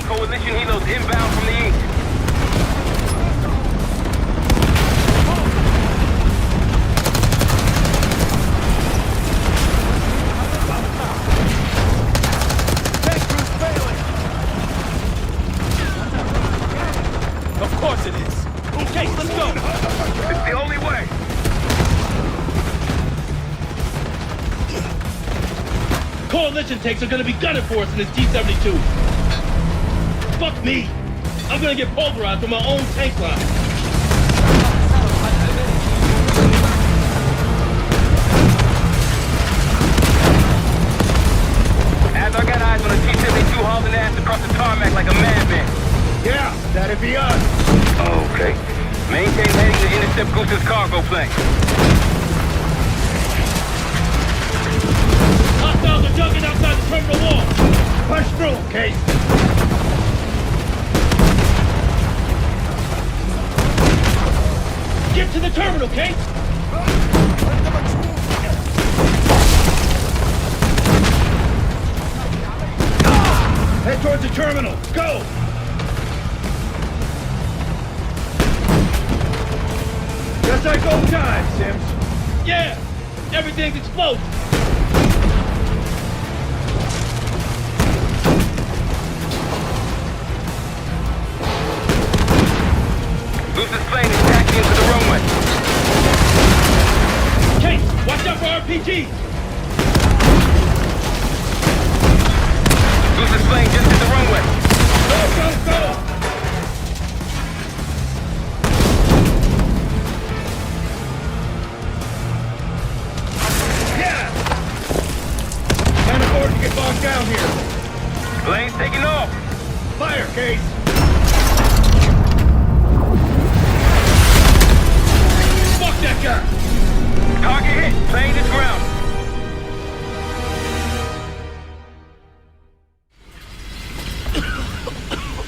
Coalition helos inbound from the east. Tank crew's failing! Of course it is. Okay, let's go! It's the only way. Coalition tanks are gonna be gunning for us in this T-72. Fuck me! I'm gonna get pulverized with my own tank line. Adler got eyes on a T-72 hauling ass across the tarmac like a madman. Yeah, that'd be us. Okay. Maintain heading to intercept Goose's cargo plane. Hostiles are jumping outside the terminal wall. Push through, Case. Get to the terminal, Kate! Head towards the terminal. Go! Guess I go time, Sims. Yeah! Everything's exploding! Goose's plane is taxiing into the runway. Kate, watch out for RPGs! Goose's plane just hit the runway. Go, go, go! Yeah! Can't afford to get bogged down here. Plane's taking off. Fire, Case. Fuck that guy! Target hit. Plane is grounded.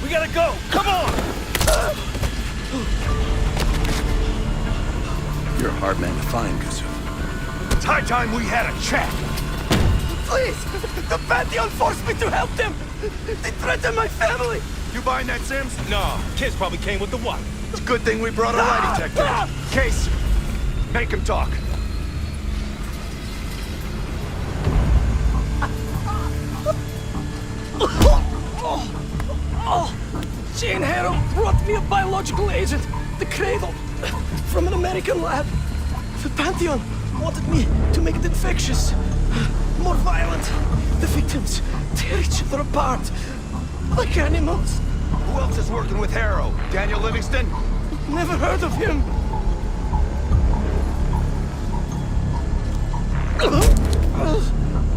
We gotta go! Come on! You're a hard man to find, Gusu. It's high time we had a chat. Please! The Pantheon forced me to help them! They threatened my family! You buying that, Sims? Nah, kids probably came with the what? It's a good thing we brought a lie detector. Case, make him talk. She and Harrow brought me a biological agent, the Cradle, from an American lab. The Pantheon wanted me to make it infectious, more violent. The victims tear each other apart, like animals. Who else is working with Harrow? Daniel Livingstone? Never heard of him.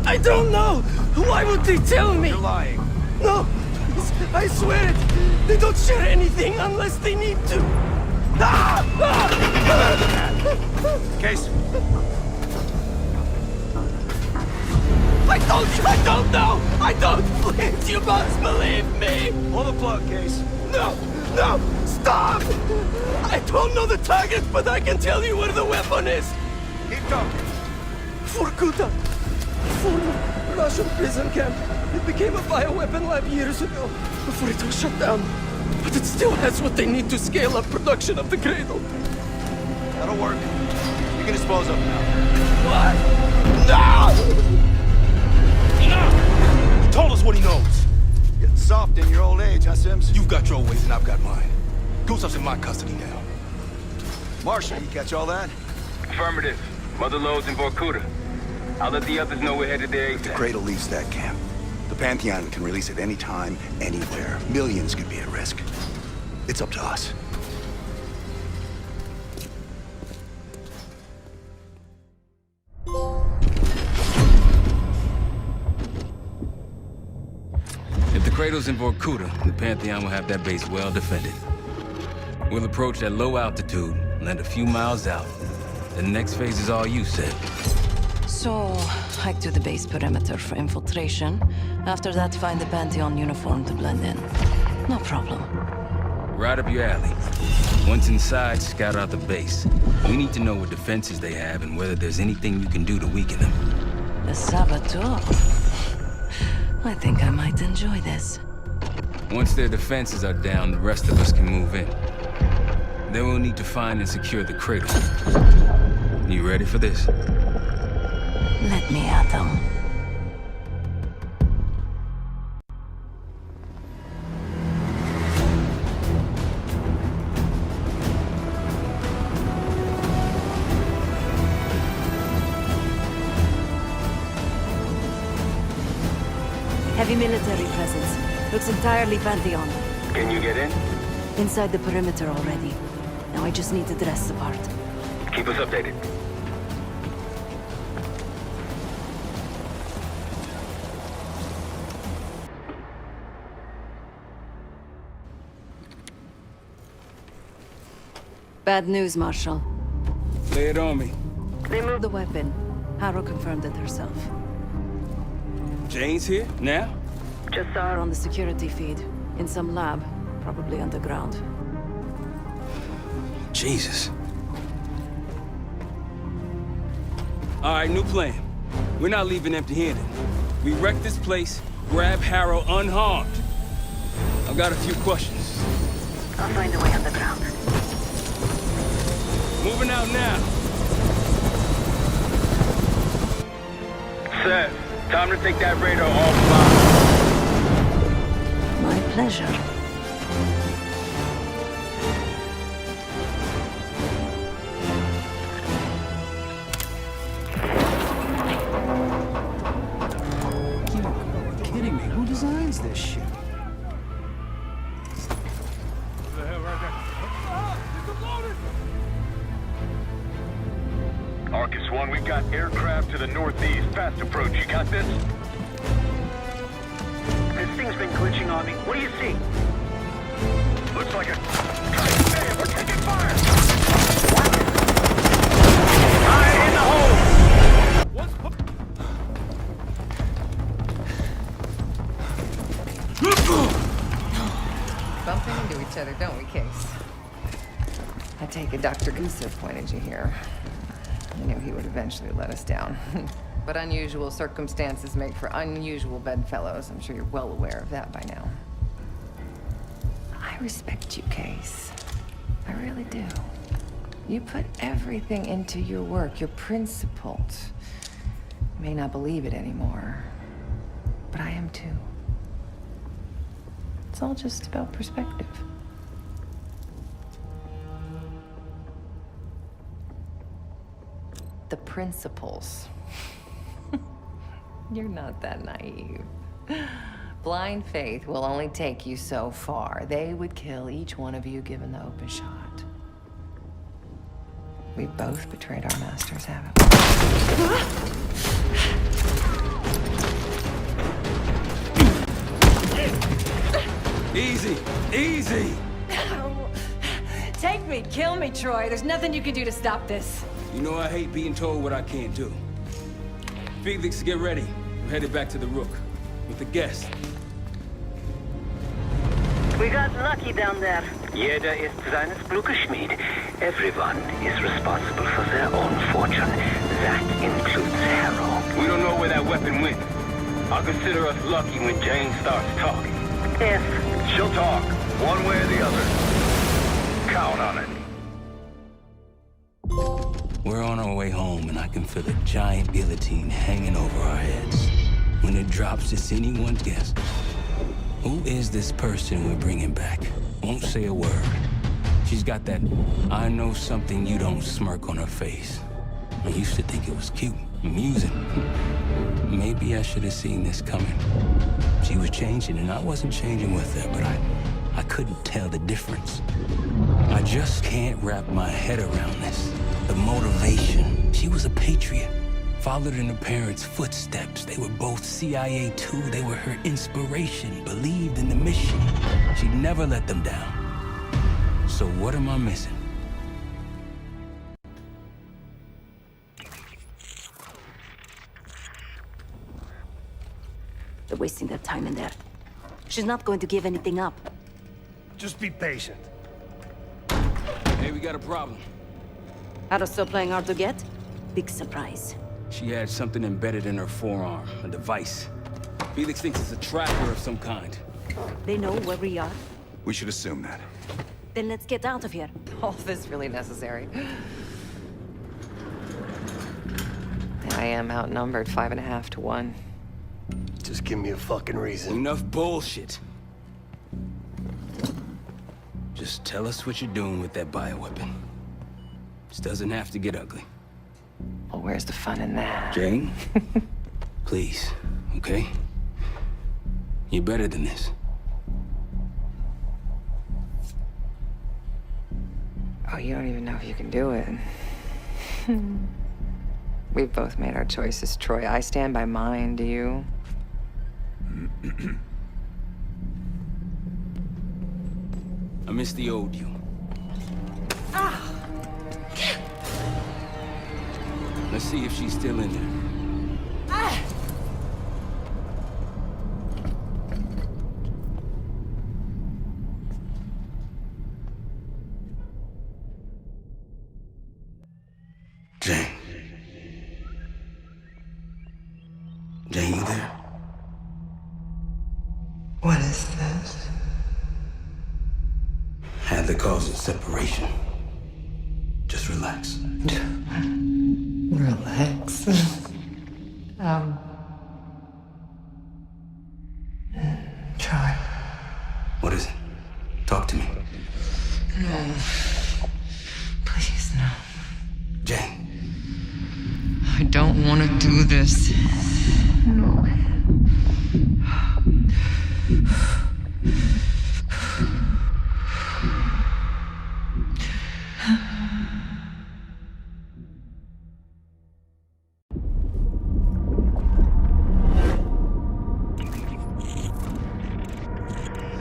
I don't know. Why would they tell me? You're lying. No, I swear it. They don't share anything unless they need to. Case. I told you I don't know. I don't. Please, you must believe me. Pull the plug, Case. No, no, stop. I don't know the target, but I can tell you where the weapon is. Keep talking. Vorkuta. Former Russian prison camp. It became a bioweapon lab years ago, before it was shut down. But it still has what they need to scale up production of the Cradle. That'll work. You can dispose of him now. What? No! Enough! He told us what he knows. Getting soft in your old age, huh, Sims? You've got your ways and I've got mine. Gustav's in my custody now. Marshall, you catch all that? Affirmative. Mother loads in Vorkuta. I'll let the others know we're headed there ASAP. The Cradle leaves that camp. The Pantheon can release it any time, anywhere. Millions could be at risk. It's up to us. If the Cradle's in Vorkuta, the Pantheon will have that base well defended. We'll approach at low altitude, land a few miles out. The next phase is all you said. So, hike to the base perimeter for infiltration. After that, find the Pantheon uniform to blend in. No problem. Right up your alley. Once inside, scout out the base. We need to know what defenses they have and whether there's anything you can do to weaken them. The saboteur. I think I might enjoy this. Once their defenses are down, the rest of us can move in. Then we'll need to find and secure the Cradle. You ready for this? Let me at them. Heavy military presence. Looks entirely Pantheon. Can you get in? Inside the perimeter already. Now I just need to dress the part. Keep us updated. Bad news, Marshal. Lay it on me. They moved the weapon. Harrow confirmed it herself. Jane's here? Now? Just saw her on the security feed. In some lab, probably underground. Jesus. All right, new plan. We're not leaving empty-handed. We wreck this place, grab Harrow unharmed. I've got a few questions. I'll find a way underground. Moving out now. Set. Time to take that radar offline. My pleasure. You're kidding me. Who designs this shit? Arcus 1, we've got aircraft to the northeast. Fast approach. You got this? This thing's been glitching on me. What do you see? Looks like a... Hey, we're taking fire! What? Fire in the hole! Bumping into each other, don't we, Case? I take it Dr. Gusev pointed you here. I knew he would eventually let us down. But unusual circumstances make for unusual bedfellows. I'm sure you're well aware of that by now. I respect you, Case. I really do. You put everything into your work. You're principled. You may not believe it anymore, but I am too. It's all just about perspective. The principles. You're not that naive. Blind faith will only take you so far. They would kill each one of you given the open shot. We've both betrayed our masters, haven't we? Easy, easy! Take me, kill me, Troy. There's nothing you can do to stop this. You know I hate being told what I can't do. Felix, get ready. We're headed back to the Rook with the guest. We got lucky down there. Jeder ist seines Glückes Schmied. Everyone is responsible for their own fortune. That includes Harrow. We don't know where that weapon went. I'll consider us lucky when Jane starts talking. Yes. She'll talk, one way or the other. Count on it. We're on our way home, and I can feel a giant guillotine hanging over our heads. When it drops, it's anyone's guess. Who is this person we're bringing back? Won't say a word. She's got that I know something you don't smirk on her face. I used to think it was cute, amusing. Maybe I should have seen this coming. She was changing, and I wasn't changing with her, but I couldn't tell the difference. I just can't wrap my head around this. The motivation. She was a patriot. Followed in her parents' footsteps. They were both CIA too. They were her inspiration. Believed in the mission. She'd never let them down. So what am I missing? They're wasting their time in there. She's not going to give anything up. Just be patient. Hey, we got a problem. Harrow's still playing hard to get? Big surprise. She had something embedded in her forearm, a device. Felix thinks it's a tracker of some kind. They know where we are? We should assume that. Then let's get out of here. All this really necessary? I am outnumbered 5.5 to 1. Just give me a fucking reason. Enough bullshit. Just tell us what you're doing with that bioweapon. This doesn't have to get ugly. Well, where's the fun in that? Jane? Please, okay? You're better than this. Oh, you don't even know if you can do it. We've both made our choices, Troy. I stand by mine, do you? I miss the old you. Let's see if she's still in there. Jane. Jane, you there? What is this? Adler calls it separation. Just relax. Relax. Try. What is it? Talk to me. No. Please, no. Jane. I don't want to do this. No.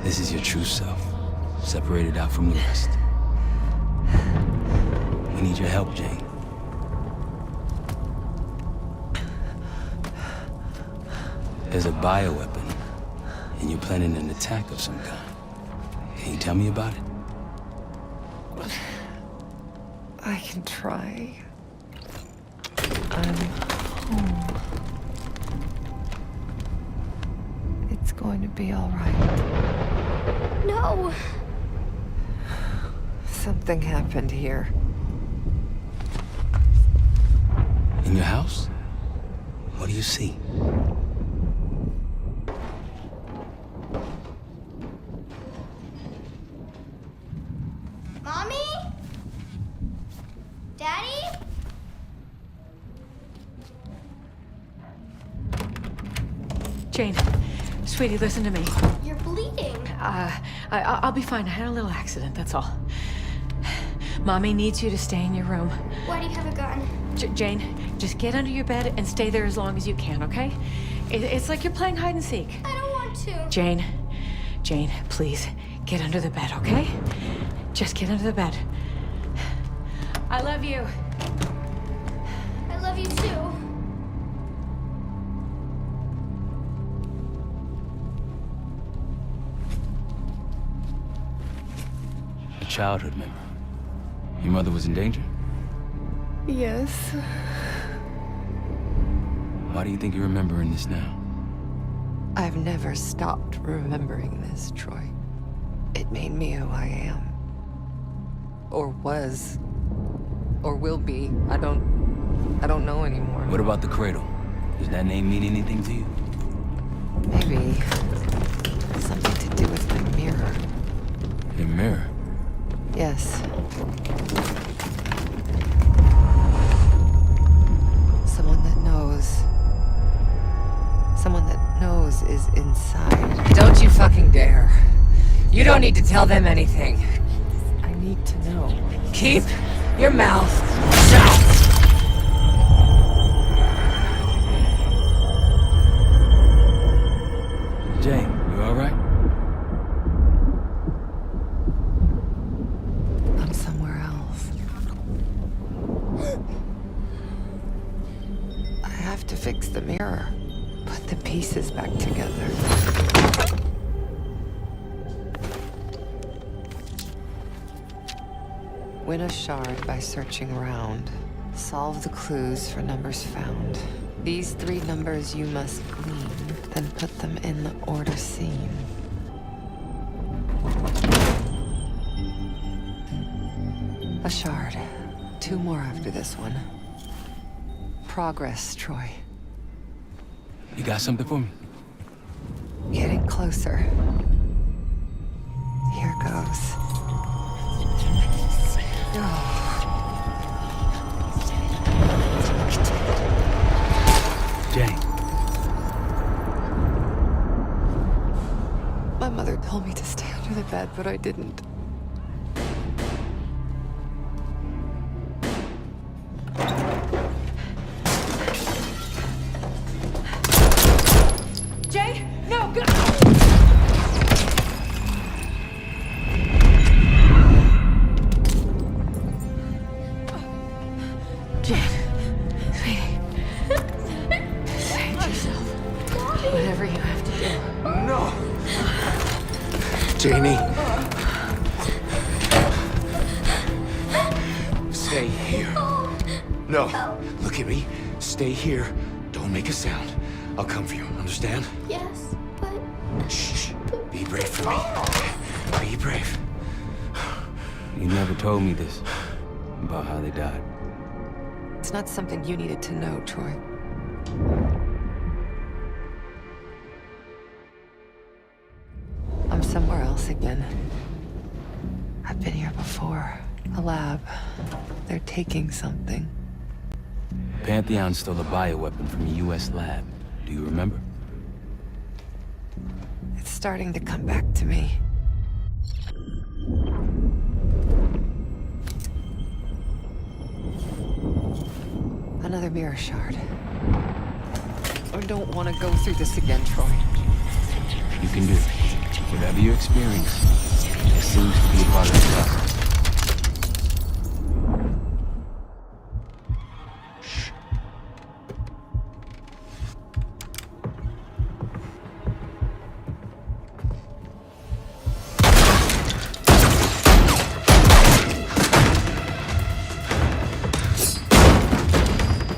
This is your true self, separated out from the rest. We need your help, Jane. There's a bioweapon, and you're planning an attack of some kind. Can you tell me about it? I can try. I'm home. It's going to be all right. No! Something happened here. In your house? What do you see? Mommy? Daddy? Jane, sweetie, listen to me. You're bleeding. I'll be fine. I had a little accident, that's all. Mommy needs you to stay in your room. Why do you have a gun? Jane, just get under your bed and stay there as long as you can, okay? It's like you're playing hide and seek. I don't want to. Jane, please, get under the bed, okay? Just get under the bed. I love you. I love you too. A childhood memory. Your mother was in danger? Yes. Why do you think you're remembering this now? I've never stopped remembering this, Troy. It made me who I am. Or was. Or will be. I don't know anymore. What about the cradle? Does that name mean anything to you? Maybe something to do with the mirror. Your mirror? Yes. Someone that knows. Someone that knows is inside. Don't you fucking dare. You don't need to tell them anything. I need to know. Keep your mouth shut! Jane, you all right? I'm somewhere else. I have to fix the mirror. Put the pieces back together. Win a shard by searching around. Solve the clues for numbers found. These 3 numbers you must glean, then put them in the order seen. A shard. 2 more after this one. Progress, Troy. You got something for me? Getting closer. Here goes. Jane. My mother told me to stay under the bed, but I didn't. Jane, no, go! Jane, Janie. Stay here. No, look at me. Stay here. Don't make a sound. I'll come for you, understand? Yes, but... Shh. Be brave for me. Be brave. You never told me this, about how they died. It's not something you needed to know, Troy. I'm somewhere else again. I've been here before. A lab. They're taking something. Pantheon stole a bioweapon from a U.S. lab. Do you remember? It's starting to come back to me. Another mirror shard. I don't want to go through this again, Troy. You can do it. Whatever you experience, it seems to be a part of the process.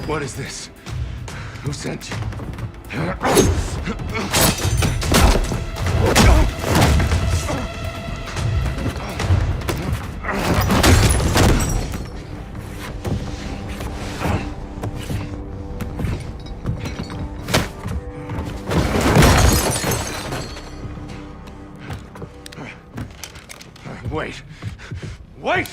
What is this? Who sent you? Wait. Wait!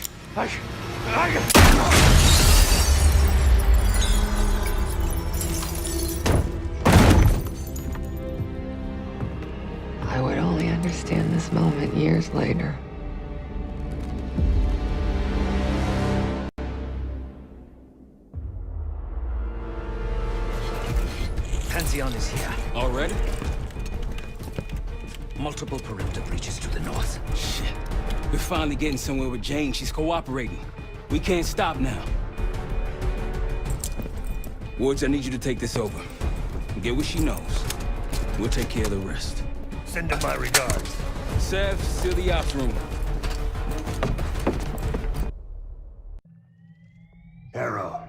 I would only understand this moment years later. Pantheon is here. Already? Multiple perimeter breaches to the north. Shit. We're finally getting somewhere with Jane. She's cooperating. We can't stop now. Woods, I need you to take this over. Get what she knows. We'll take care of the rest. Send her my regards. Sev, seal the ops room. Harrow.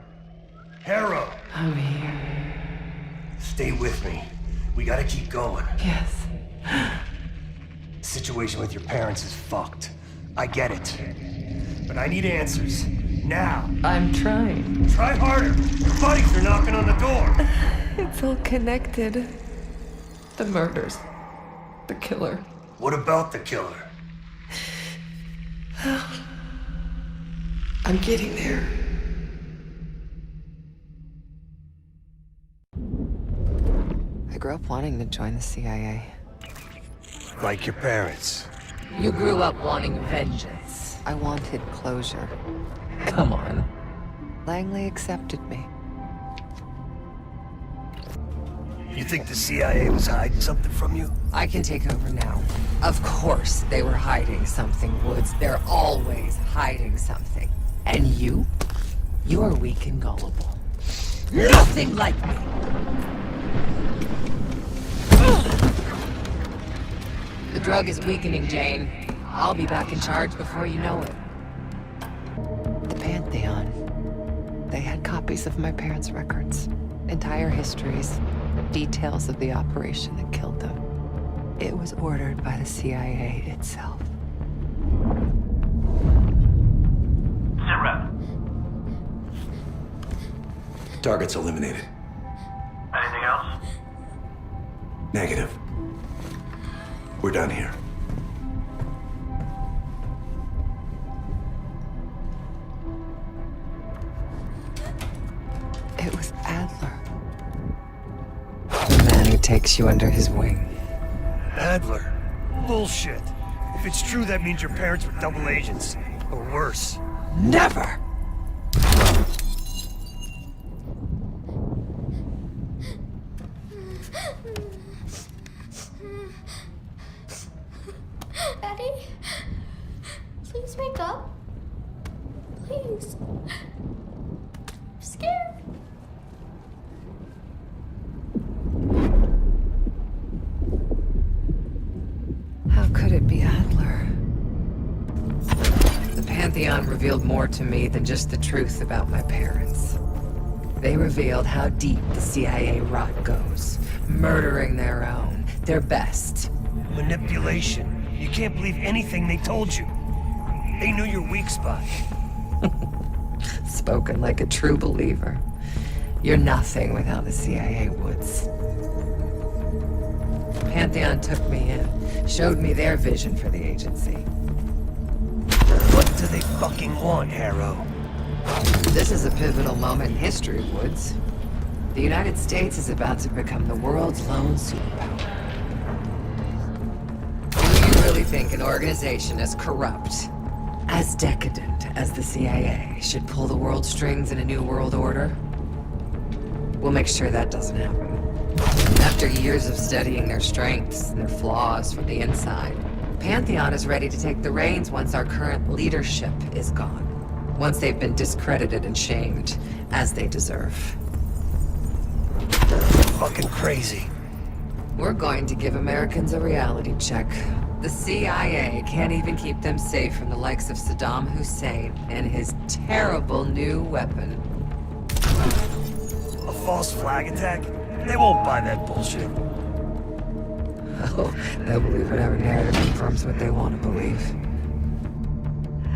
Harrow! I'm here. Stay with me. We gotta keep going. Yes. The situation with your parents is fucked. I get it. But I need answers. Now. I'm trying. Try harder. Your buddies are knocking on the door. It's all connected. The murders. The killer. What about the killer? I'm getting there. I grew up wanting to join the CIA. Like your parents. You grew up wanting vengeance. I wanted closure. Come on. Langley accepted me. You think the CIA was hiding something from you? I can take over now. Of course they were hiding something, Woods. They're always hiding something. And you? You are weak and gullible. Nothing like me! The drug is weakening, Jane. I'll be back in charge before you know it. The Pantheon. They had copies of my parents' records. Entire histories. Details of the operation that killed them. It was ordered by the CIA itself. Sit rep. Target's eliminated. Anything else? Negative. We're done here. It was Adler. The man who takes you under his wing. Adler? Bullshit. If it's true, that means your parents were double agents. Or worse. Never! Daddy? Please wake up. Please. I'm scared. could be Adler. The Pantheon revealed more to me than just the truth about my parents. They revealed how deep the CIA rot goes, murdering their own, their best. Manipulation. You can't believe anything they told you. They knew your weak spot. Spoken like a true believer. You're nothing without the CIA, Woods. Pantheon took me in, showed me their vision for the agency. What do they fucking want, Harrow? This is a pivotal moment in history, Woods. The United States is about to become the world's lone superpower. Do you really think an organization as corrupt, as decadent as the CIA should pull the world strings in a new world order? We'll make sure that doesn't happen. After years of studying their strengths and their flaws from the inside, Pantheon is ready to take the reins once our current leadership is gone. Once they've been discredited and shamed, as they deserve. Fucking crazy. We're going to give Americans a reality check. The CIA can't even keep them safe from the likes of Saddam Hussein and his terrible new weapon. A false flag attack? They won't buy that bullshit. Oh, they'll believe whatever narrative confirms what they want to believe.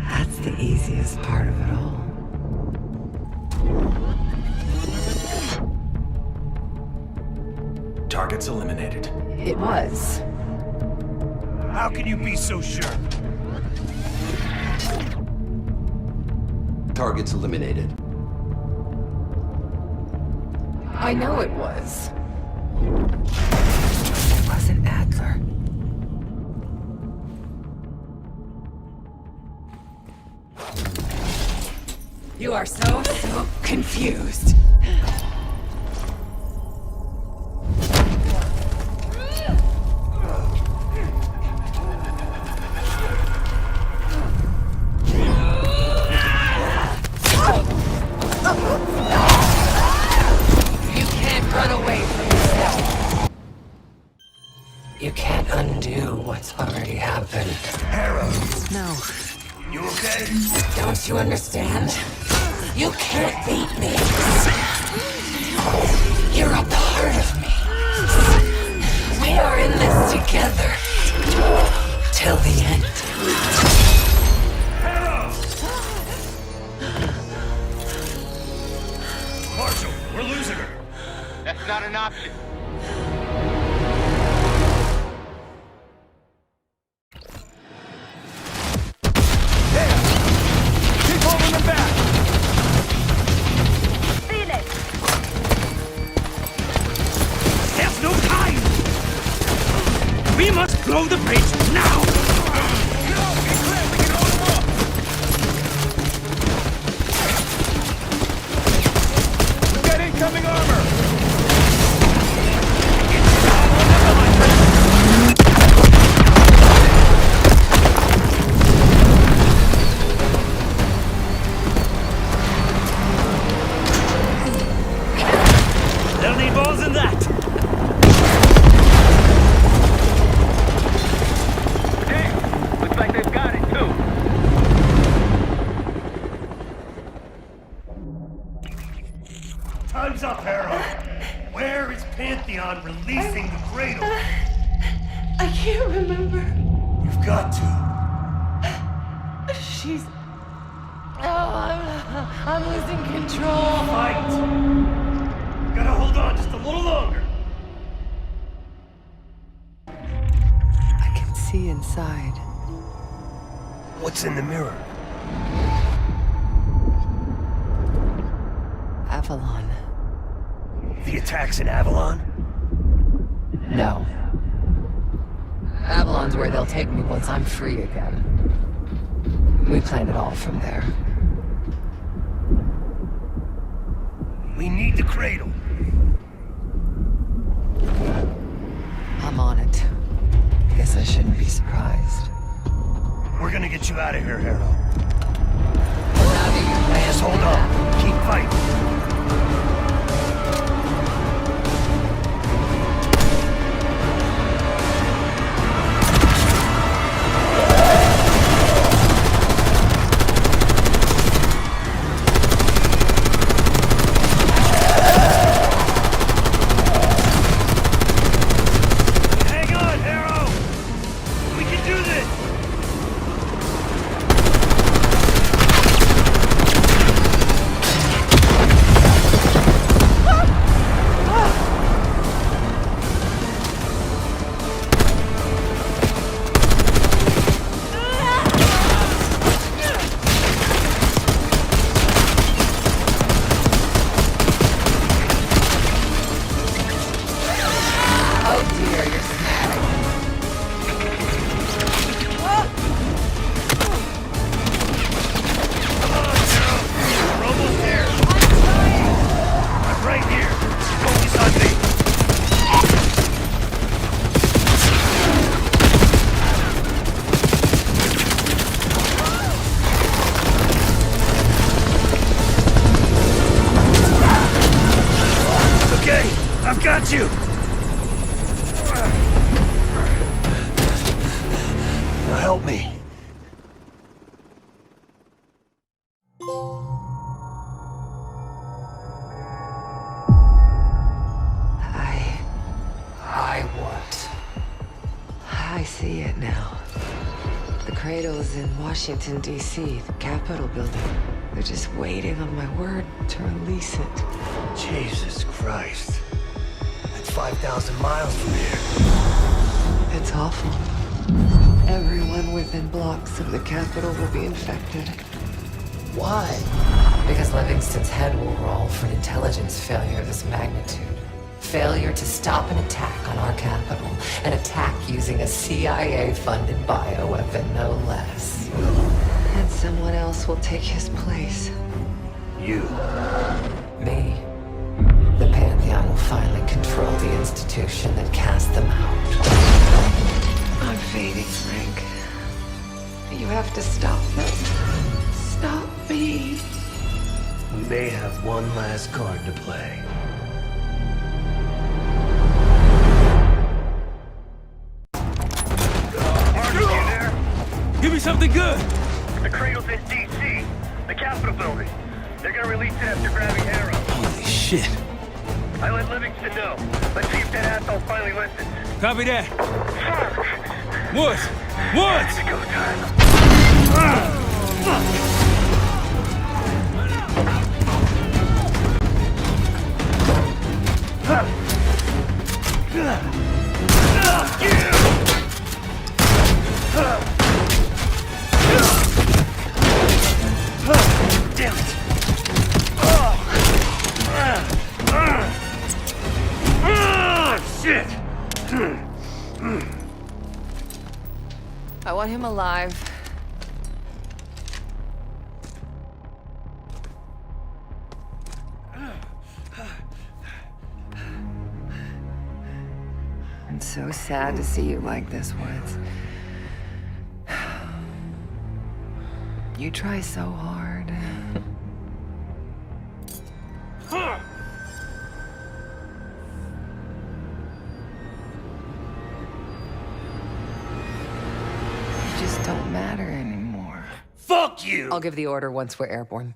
That's the easiest part of it all. Targets eliminated. It was. How can you be so sure? Targets eliminated. I know it was. It wasn't Adler. You are so confused. You can't run away from yourself. You can't undo what's already happened. Harrow! No. You okay? Don't you understand? You can't beat me. You're a part of me. We are in this together. Till the end. Harrow! Marshal, we're losing her. That's not an option. Keep holding them back! Phoenix! There's no time! We must blow the bridge now! We've got incoming armor! They'll need more than that! Hey, looks like they've got it too. Time's up, Harrow. Where is Pantheon releasing the cradle? I can't remember. You've got to. She's... Oh, I'm losing control. Fight! Gotta hold on just a little longer. I can see inside. What's in the mirror? Avalon. The attacks in Avalon? No. Avalon's where they'll take me once I'm free again. We planned it all from there. We need the cradle. I'm on it. Guess I shouldn't be surprised. We're gonna get you out of here, Harrow. How do you plan? Just hold on. Keep fighting. me. I what? I see it now. The cradle's in Washington, D.C., the Capitol building. They're just waiting on my word to release it. Jesus Christ. That's 5,000 miles from here. It's awful. Everyone within blocks of the Capitol will be infected. Why? Because Livingstone's head will roll for an intelligence failure of this magnitude. Failure to stop an attack on our capital. An attack using a CIA-funded bioweapon, no less. And someone else will take his place. You. Me. The Pantheon will finally control the institution that cast them out. I'm fading, Frank. You have to stop them. Stop me. We may have one last card to play. Give me something good! The cradle's in D.C., the Capitol building. They're gonna release it after grabbing Harrow. Holy shit. I let Livingstone know. Let's see if that asshole finally listens. Copy that. Fuck! Woods! Woods! It's go time. Damn it! Shit! I want him alive. I'm so sad to see you like this, Woods. You try so hard. You just don't matter anymore. Fuck you! I'll give the order once we're airborne.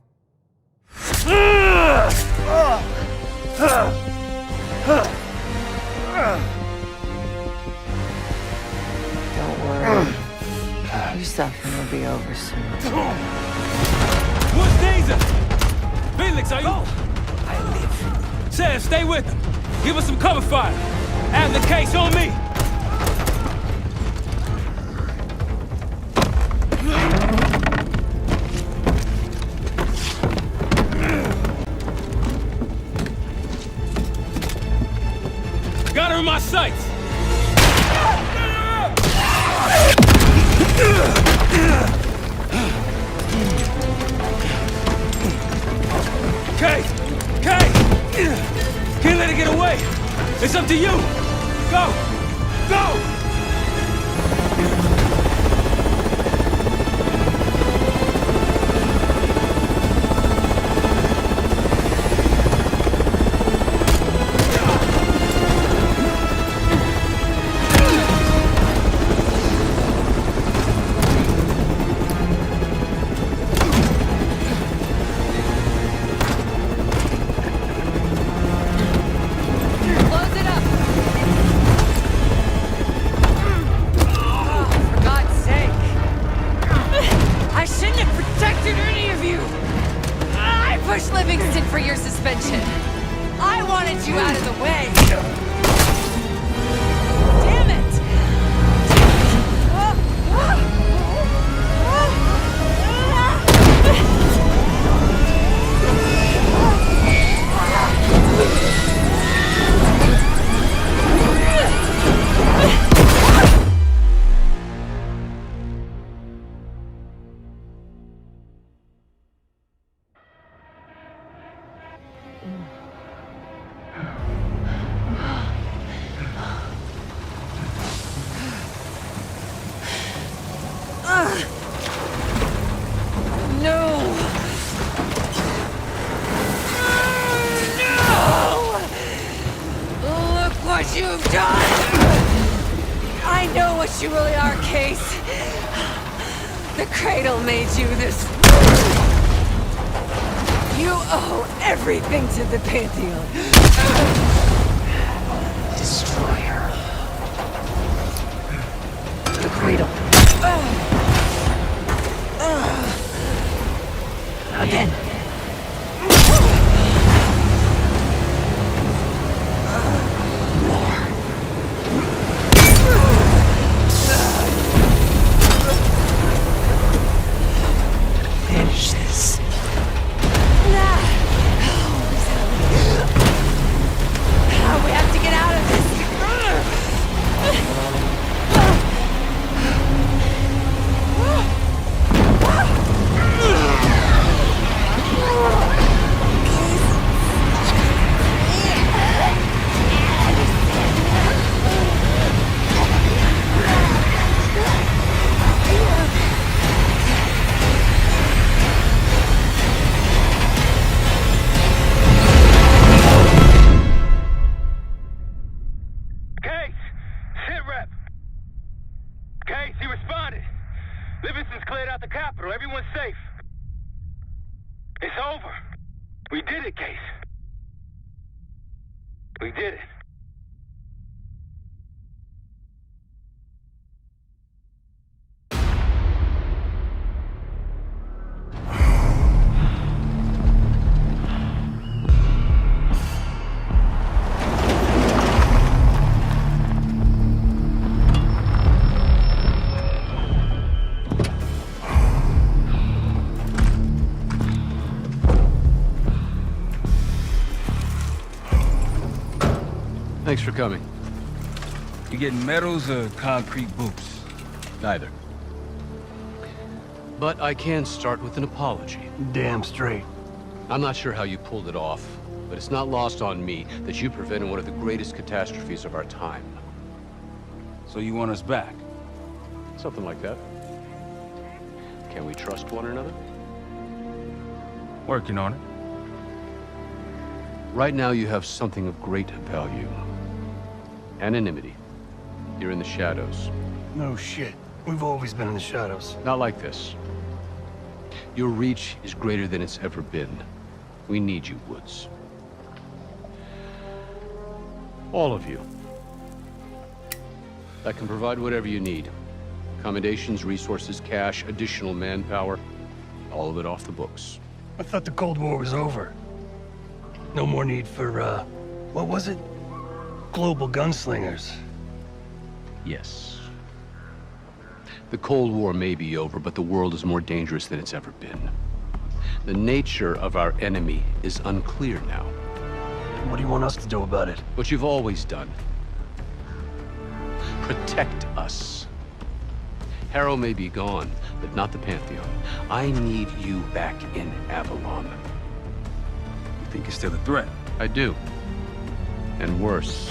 Don't worry. Your suffering will be over soon. What's danger? Felix, are you? I live. Sam, stay with him. Give us some cover fire. Adler case on me. Got her in my sights. Kay! Can't let it get away! It's up to you! Go! Go! Livingstone for your suspension. I wanted you out of the way. Damn it! You've done! I know what you really are, Case. The Cradle made you this. You owe everything to the Pantheon. Destroyer. The Cradle. Again. Finish this. We have to get out of this. Livingstone's cleared out the capital. Everyone's safe. It's over. We did it, Case. We did it. Thanks for coming. You getting medals or concrete boots? Neither. But I can start with an apology. Damn straight. I'm not sure how you pulled it off, but it's not lost on me that you prevented one of the greatest catastrophes of our time. So you want us back? Something like that. Can we trust one another? Working on it. Right now you have something of great value. Anonymity. You're in the shadows. No shit. We've always been in the shadows. Not like this. Your reach is greater than it's ever been. We need you, Woods. All of you. I can provide whatever you need. Accommodations, resources, cash, additional manpower. All of it off the books. I thought the Cold War was over. No more need for, what was it? Global gunslingers. Yes. The Cold War may be over, but the world is more dangerous than it's ever been. The nature of our enemy is unclear now. What do you want us to do about it? What you've always done. Protect us. Harrow may be gone, but not the Pantheon. I need you back in Avalon. You think it's still a threat? I do. And worse.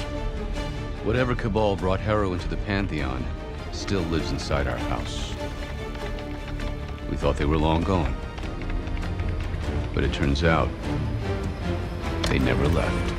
Whatever cabal brought Harrow into the Pantheon still lives inside our house. We thought they were long gone. But it turns out, they never left.